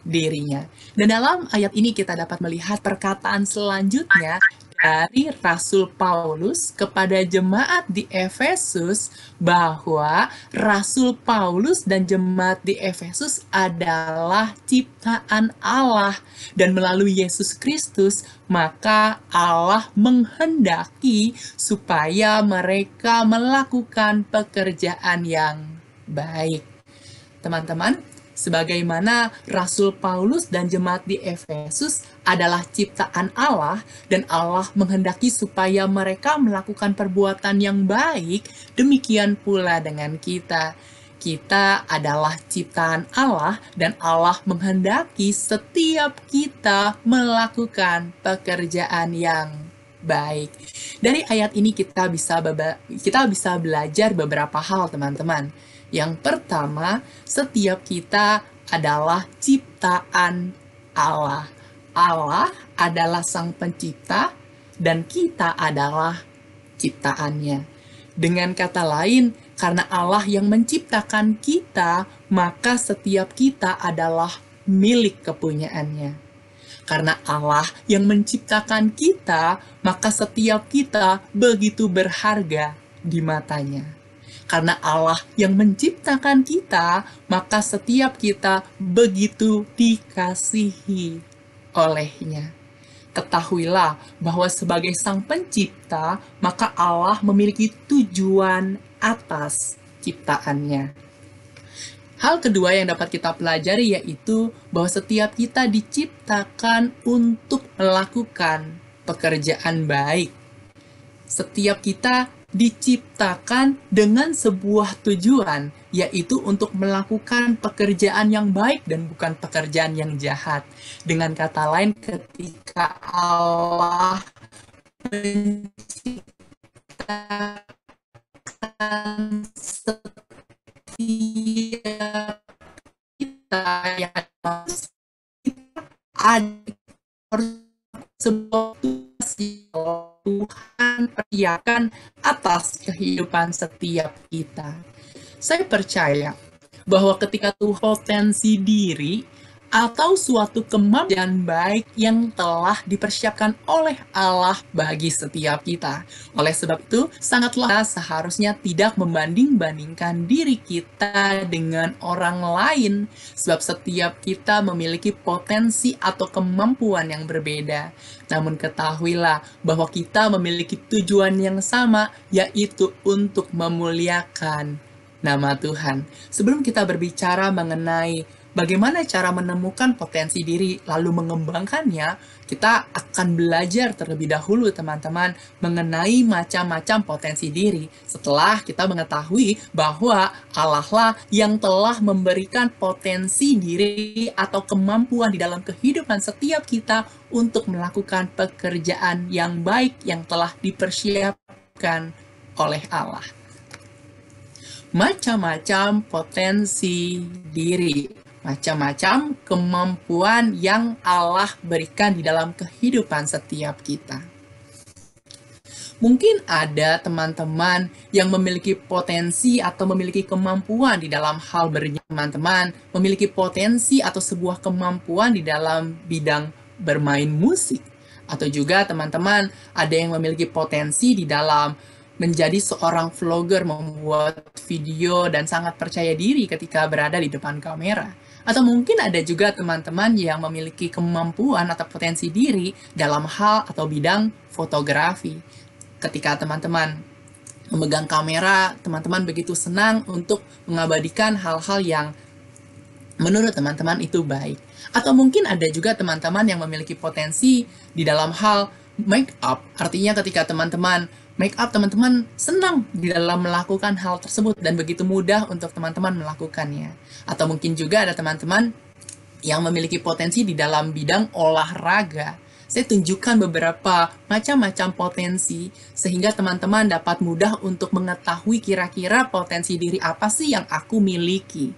dirinya. Dan dalam ayat ini kita dapat melihat perkataan selanjutnya dari Rasul Paulus kepada jemaat di Efesus bahwa Rasul Paulus dan jemaat di Efesus adalah ciptaan Allah dan melalui Yesus Kristus maka Allah menghendaki supaya mereka melakukan pekerjaan yang baik. Teman-teman, sebagaimana Rasul Paulus dan jemaat di Efesus adalah ciptaan Allah dan Allah menghendaki supaya mereka melakukan perbuatan yang baik, demikian pula dengan kita. Kita adalah ciptaan Allah dan Allah menghendaki setiap kita melakukan pekerjaan yang baik. Dari ayat ini kita bisa belajar beberapa hal, teman-teman. Yang pertama, setiap kita adalah ciptaan Allah. Allah adalah Sang Pencipta dan kita adalah ciptaannya. Dengan kata lain, karena Allah yang menciptakan kita, maka setiap kita adalah milik kepunyaannya. Karena Allah yang menciptakan kita, maka setiap kita begitu berharga di matanya. Karena Allah yang menciptakan kita, maka setiap kita begitu dikasihi olehnya. Ketahuilah bahwa sebagai Sang Pencipta, maka Allah memiliki tujuan atas ciptaannya. Hal kedua yang dapat kita pelajari yaitu bahwa setiap kita diciptakan untuk melakukan pekerjaan baik. Setiap kita diciptakan dengan sebuah tujuan, yaitu untuk melakukan pekerjaan yang baik dan bukan pekerjaan yang jahat. Dengan kata lain, ketika Allah menciptakan setiap kita yang ada sebuah Tuhan persiapkan atas kehidupan setiap kita. Saya percaya bahwa ketika Tuhan potensi diri atau suatu kemampuan baik yang telah dipersiapkan oleh Allah bagi setiap kita. Oleh sebab itu, sangatlah seharusnya tidak membanding-bandingkan diri kita dengan orang lain, sebab setiap kita memiliki potensi atau kemampuan yang berbeda. Namun ketahuilah bahwa kita memiliki tujuan yang sama, yaitu untuk memuliakan nama Tuhan. Sebelum kita berbicara mengenai bagaimana cara menemukan potensi diri lalu mengembangkannya, kita akan belajar terlebih dahulu teman-teman mengenai macam-macam potensi diri. Setelah kita mengetahui bahwa Allah lah yang telah memberikan potensi diri atau kemampuan di dalam kehidupan setiap kita untuk melakukan pekerjaan yang baik yang telah dipersiapkan oleh Allah. Macam-macam potensi diri. Macam-macam kemampuan yang Allah berikan di dalam kehidupan setiap kita. Mungkin ada teman-teman yang memiliki potensi atau memiliki kemampuan di dalam hal bernyanyi. Teman-teman memiliki potensi atau sebuah kemampuan di dalam bidang bermain musik. Atau juga teman-teman ada yang memiliki potensi di dalam menjadi seorang vlogger, membuat video dan sangat percaya diri ketika berada di depan kamera. Atau mungkin ada juga teman-teman yang memiliki kemampuan atau potensi diri dalam hal atau bidang fotografi. Ketika teman-teman memegang kamera, teman-teman begitu senang untuk mengabadikan hal-hal yang menurut teman-teman itu baik. Atau mungkin ada juga teman-teman yang memiliki potensi di dalam hal make up. Artinya ketika teman-teman make up, teman-teman senang di dalam melakukan hal tersebut dan begitu mudah untuk teman-teman melakukannya. Atau mungkin juga ada teman-teman yang memiliki potensi di dalam bidang olahraga. Saya tunjukkan beberapa macam-macam potensi sehingga teman-teman dapat mudah untuk mengetahui kira-kira potensi diri apa sih yang aku miliki.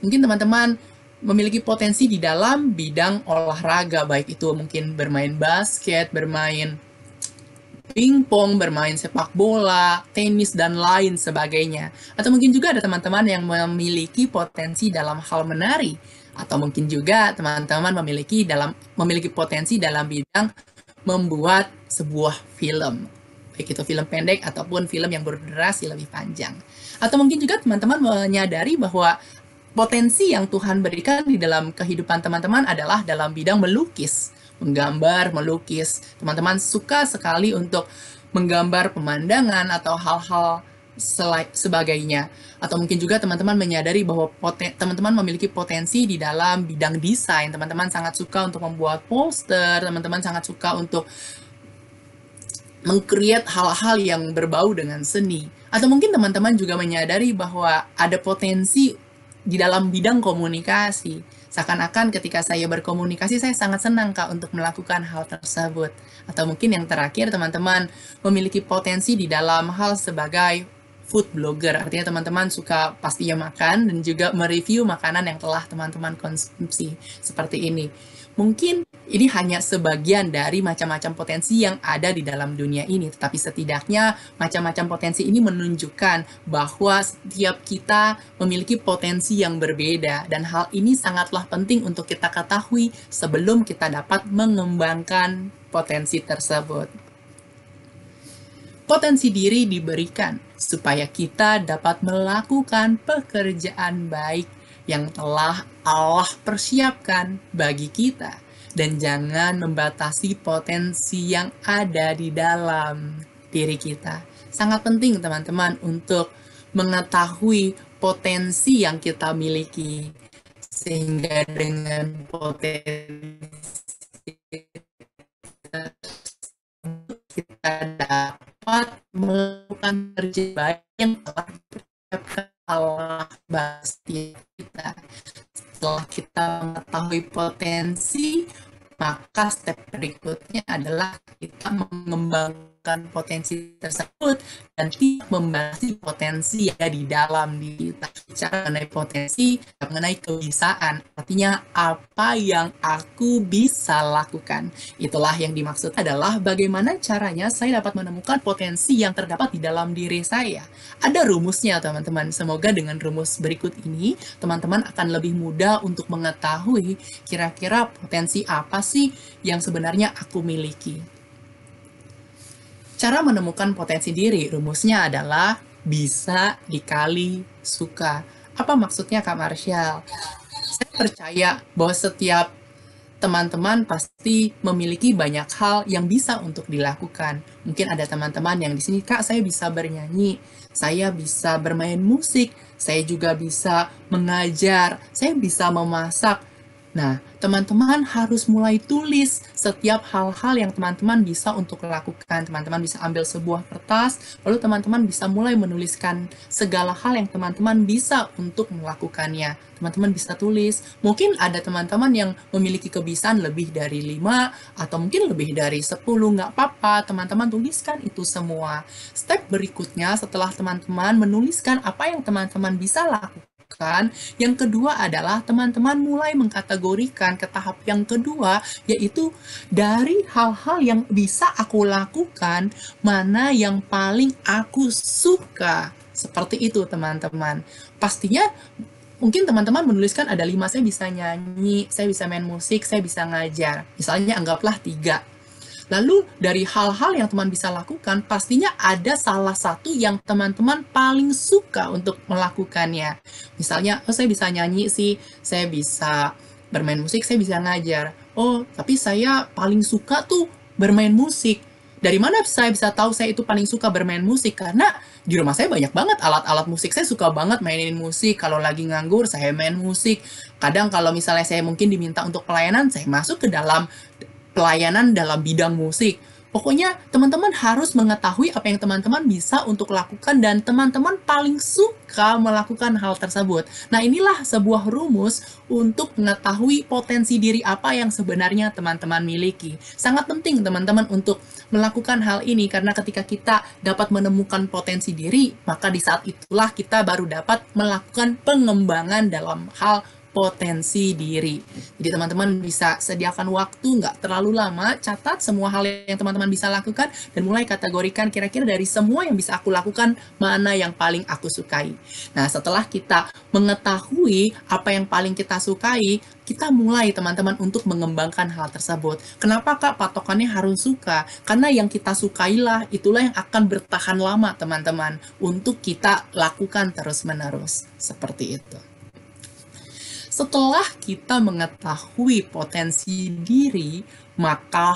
Mungkin teman-teman memiliki potensi di dalam bidang olahraga, baik itu mungkin bermain basket, bermain pingpong, bermain sepak bola, tenis, dan lain sebagainya. Atau mungkin juga ada teman-teman yang memiliki potensi dalam hal menari. Atau mungkin juga teman-teman memiliki potensi dalam bidang membuat sebuah film. Baik itu film pendek ataupun film yang berdurasi lebih panjang. Atau mungkin juga teman-teman menyadari bahwa potensi yang Tuhan berikan di dalam kehidupan teman-teman adalah dalam bidang melukis. Menggambar, melukis. Teman-teman suka sekali untuk menggambar pemandangan atau hal-hal sebagainya. Atau mungkin juga teman-teman menyadari bahwa teman-teman memiliki potensi di dalam bidang desain. Teman-teman sangat suka untuk membuat poster, teman-teman sangat suka untuk meng-create hal-hal yang berbau dengan seni. Atau mungkin teman-teman juga menyadari bahwa ada potensi di dalam bidang komunikasi. Seakan-akan ketika saya berkomunikasi, saya sangat senang Kak untuk melakukan hal tersebut. Atau mungkin yang terakhir, teman-teman memiliki potensi di dalam hal sebagai food blogger. Artinya teman-teman suka pastinya makan dan juga mereview makanan yang telah teman-teman konsumsi. Seperti ini. Mungkin ini hanya sebagian dari macam-macam potensi yang ada di dalam dunia ini. Tetapi setidaknya macam-macam potensi ini menunjukkan bahwa setiap kita memiliki potensi yang berbeda. Dan hal ini sangatlah penting untuk kita ketahui sebelum kita dapat mengembangkan potensi tersebut. Potensi diri diberikan supaya kita dapat melakukan pekerjaan baik yang telah Allah persiapkan bagi kita. Dan jangan membatasi potensi yang ada di dalam diri kita. Sangat penting teman-teman untuk mengetahui potensi yang kita miliki. Sehingga dengan potensi kita dapat melakukan kerja baik yang telah dipersiapkan Allah bagi kita. Setelah kita mengetahui potensi, maka step berikutnya adalah kita mengembangkan potensi tersebut dan tidak membatasi potensi yang ada di dalam diri kita. Bicara mengenai potensi, mengenai kebisaan, artinya apa yang aku bisa lakukan. Itulah yang dimaksud adalah bagaimana caranya saya dapat menemukan potensi yang terdapat di dalam diri saya. Ada rumusnya teman-teman, semoga dengan rumus berikut ini teman-teman akan lebih mudah untuk mengetahui kira-kira potensi apa sih yang sebenarnya aku miliki. Cara menemukan potensi diri, rumusnya adalah bisa dikali suka. Apa maksudnya Kak Marshall? Saya percaya bahwa setiap teman-teman pasti memiliki banyak hal yang bisa untuk dilakukan. Mungkin ada teman-teman yang di sini, Kak, saya bisa bernyanyi, saya bisa bermain musik, saya juga bisa mengajar, saya bisa memasak. Nah, teman-teman harus mulai tulis setiap hal-hal yang teman-teman bisa untuk lakukan. Teman-teman bisa ambil sebuah kertas, lalu teman-teman bisa mulai menuliskan segala hal yang teman-teman bisa untuk melakukannya. Teman-teman bisa tulis. Mungkin ada teman-teman yang memiliki kebisaan lebih dari 5, atau mungkin lebih dari 10, nggak apa-apa. Teman-teman tuliskan itu semua. Step berikutnya setelah teman-teman menuliskan apa yang teman-teman bisa lakukan, yang kedua adalah teman-teman mulai mengkategorikan ke tahap yang kedua, yaitu dari hal-hal yang bisa aku lakukan, mana yang paling aku suka. Seperti itu teman-teman. Pastinya mungkin teman-teman menuliskan ada 5, saya bisa nyanyi, saya bisa main musik, saya bisa ngajar. Misalnya anggaplah 3. Lalu dari hal-hal yang teman bisa lakukan, pastinya ada salah satu yang teman-teman paling suka untuk melakukannya. Misalnya, oh saya bisa nyanyi sih, saya bisa bermain musik, saya bisa ngajar. Oh, tapi saya paling suka tuh bermain musik. Dari mana saya bisa tahu saya itu paling suka bermain musik? Karena di rumah saya banyak banget alat-alat musik. Saya suka banget mainin musik. Kalau lagi nganggur, saya main musik. Kadang kalau misalnya saya mungkin diminta untuk pelayanan, saya masuk ke dalam pelayanan dalam bidang musik. Pokoknya teman-teman harus mengetahui apa yang teman-teman bisa untuk lakukan dan teman-teman paling suka melakukan hal tersebut. Nah, inilah sebuah rumus untuk mengetahui potensi diri apa yang sebenarnya teman-teman miliki. Sangat penting teman-teman untuk melakukan hal ini karena ketika kita dapat menemukan potensi diri, maka di saat itulah kita baru dapat melakukan pengembangan dalam hal potensi diri. Jadi teman-teman bisa sediakan waktu nggak terlalu lama, catat semua hal yang teman-teman bisa lakukan, dan mulai kategorikan kira-kira dari semua yang bisa aku lakukan, mana yang paling aku sukai. Nah, setelah kita mengetahui apa yang paling kita sukai, kita mulai teman-teman untuk mengembangkan hal tersebut. Kenapa Kak patokannya harus suka? Karena yang kita sukailah, itulah yang akan bertahan lama teman-teman, untuk kita lakukan terus-menerus. Seperti itu. Setelah kita mengetahui potensi diri, maka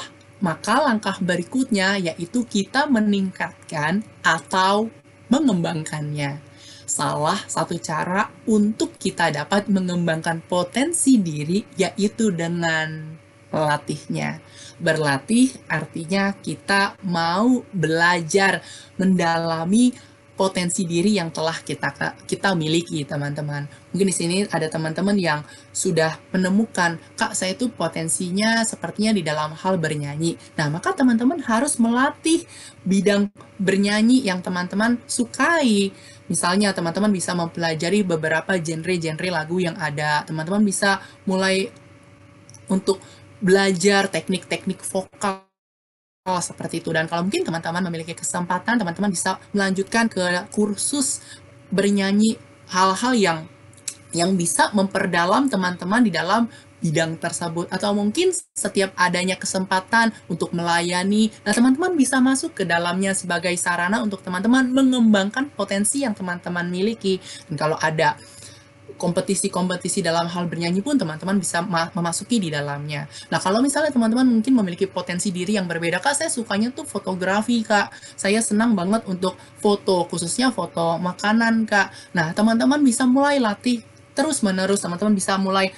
langkah berikutnya yaitu kita meningkatkan atau mengembangkannya. Salah satu cara untuk kita dapat mengembangkan potensi diri yaitu dengan melatihnya. Berlatih artinya kita mau belajar mendalami potensi diri yang telah kita miliki, teman-teman. Mungkin di sini ada teman-teman yang sudah menemukan, Kak, saya itu potensinya sepertinya di dalam hal bernyanyi. Nah, maka teman-teman harus melatih bidang bernyanyi yang teman-teman sukai. Misalnya, teman-teman bisa mempelajari beberapa genre-genre lagu yang ada. Teman-teman bisa mulai untuk belajar teknik-teknik vokal seperti itu. Dan kalau mungkin teman-teman memiliki kesempatan, teman-teman bisa melanjutkan ke kursus bernyanyi hal-hal yang yang bisa memperdalam teman-teman di dalam bidang tersebut, atau mungkin setiap adanya kesempatan untuk melayani, nah teman-teman bisa masuk ke dalamnya sebagai sarana untuk teman-teman mengembangkan potensi yang teman-teman miliki. Dan kalau ada kompetisi-kompetisi dalam hal bernyanyi pun teman-teman bisa memasuki di dalamnya. Nah, kalau misalnya teman-teman mungkin memiliki potensi diri yang berbeda, Kak, saya sukanya tuh fotografi, Kak. Saya senang banget untuk foto, khususnya foto makanan, Kak. Nah, teman-teman bisa mulai latih terus-menerus, teman-teman bisa mulai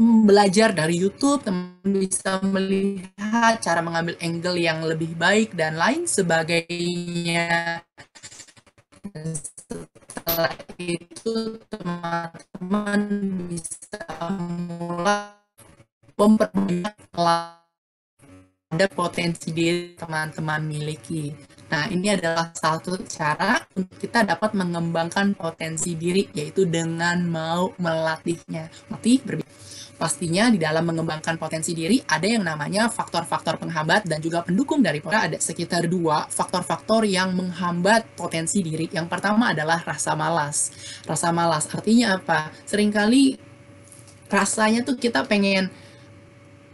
belajar dari YouTube, teman-teman bisa melihat cara mengambil angle yang lebih baik dan lain sebagainya. Setelah itu teman-teman bisa mulai memperbanyak ada potensi diri teman-teman miliki. Nah, ini adalah satu cara untuk kita dapat mengembangkan potensi diri, yaitu dengan mau melatihnya. Pastinya di dalam mengembangkan potensi diri ada yang namanya faktor-faktor penghambat dan juga pendukung daripada. Ada sekitar 2 faktor-faktor yang menghambat potensi diri. Yang pertama adalah rasa malas. Rasa malas artinya apa? Seringkali rasanya tuh kita pengen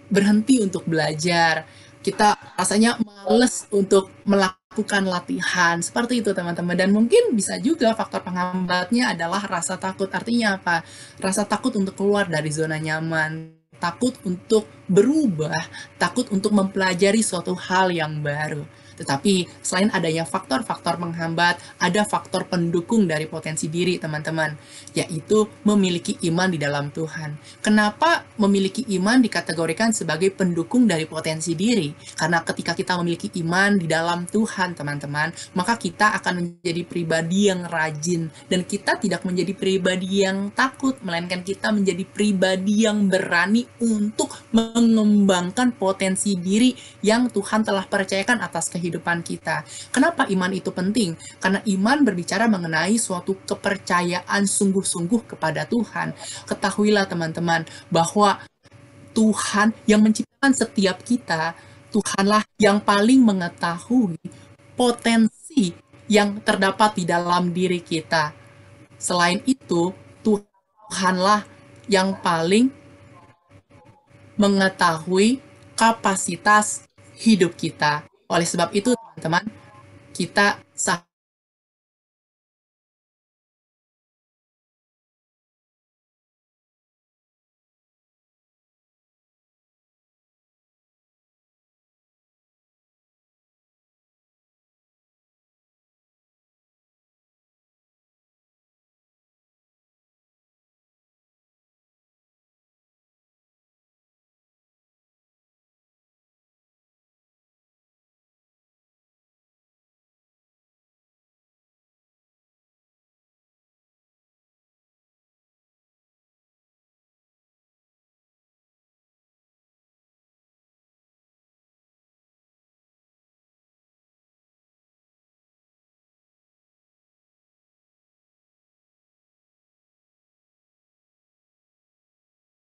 berhenti untuk belajar. Kita rasanya males untuk melakukan latihan. Seperti itu teman-teman. Dan mungkin bisa juga faktor penghambatnya adalah rasa takut. Artinya apa? Rasa takut untuk keluar dari zona nyaman. Takut untuk berubah. Takut untuk mempelajari suatu hal yang baru. Tetapi selain adanya faktor-faktor penghambat, ada faktor pendukung dari potensi diri teman-teman, yaitu memiliki iman di dalam Tuhan. Kenapa memiliki iman dikategorikan sebagai pendukung dari potensi diri? Karena ketika kita memiliki iman di dalam Tuhan teman-teman, maka kita akan menjadi pribadi yang rajin, dan kita tidak menjadi pribadi yang takut, melainkan kita menjadi pribadi yang berani untuk mengembangkan potensi diri yang Tuhan telah percayakan atas kehidupan kita. Kenapa iman itu penting? Karena iman berbicara mengenai suatu kepercayaan sungguh-sungguh kepada Tuhan. Ketahuilah teman-teman bahwa Tuhan yang menciptakan setiap kita, Tuhanlah yang paling mengetahui potensi yang terdapat di dalam diri kita. Selain itu, Tuhanlah yang paling mengetahui kapasitas hidup kita. Oleh sebab itu, teman-teman, kita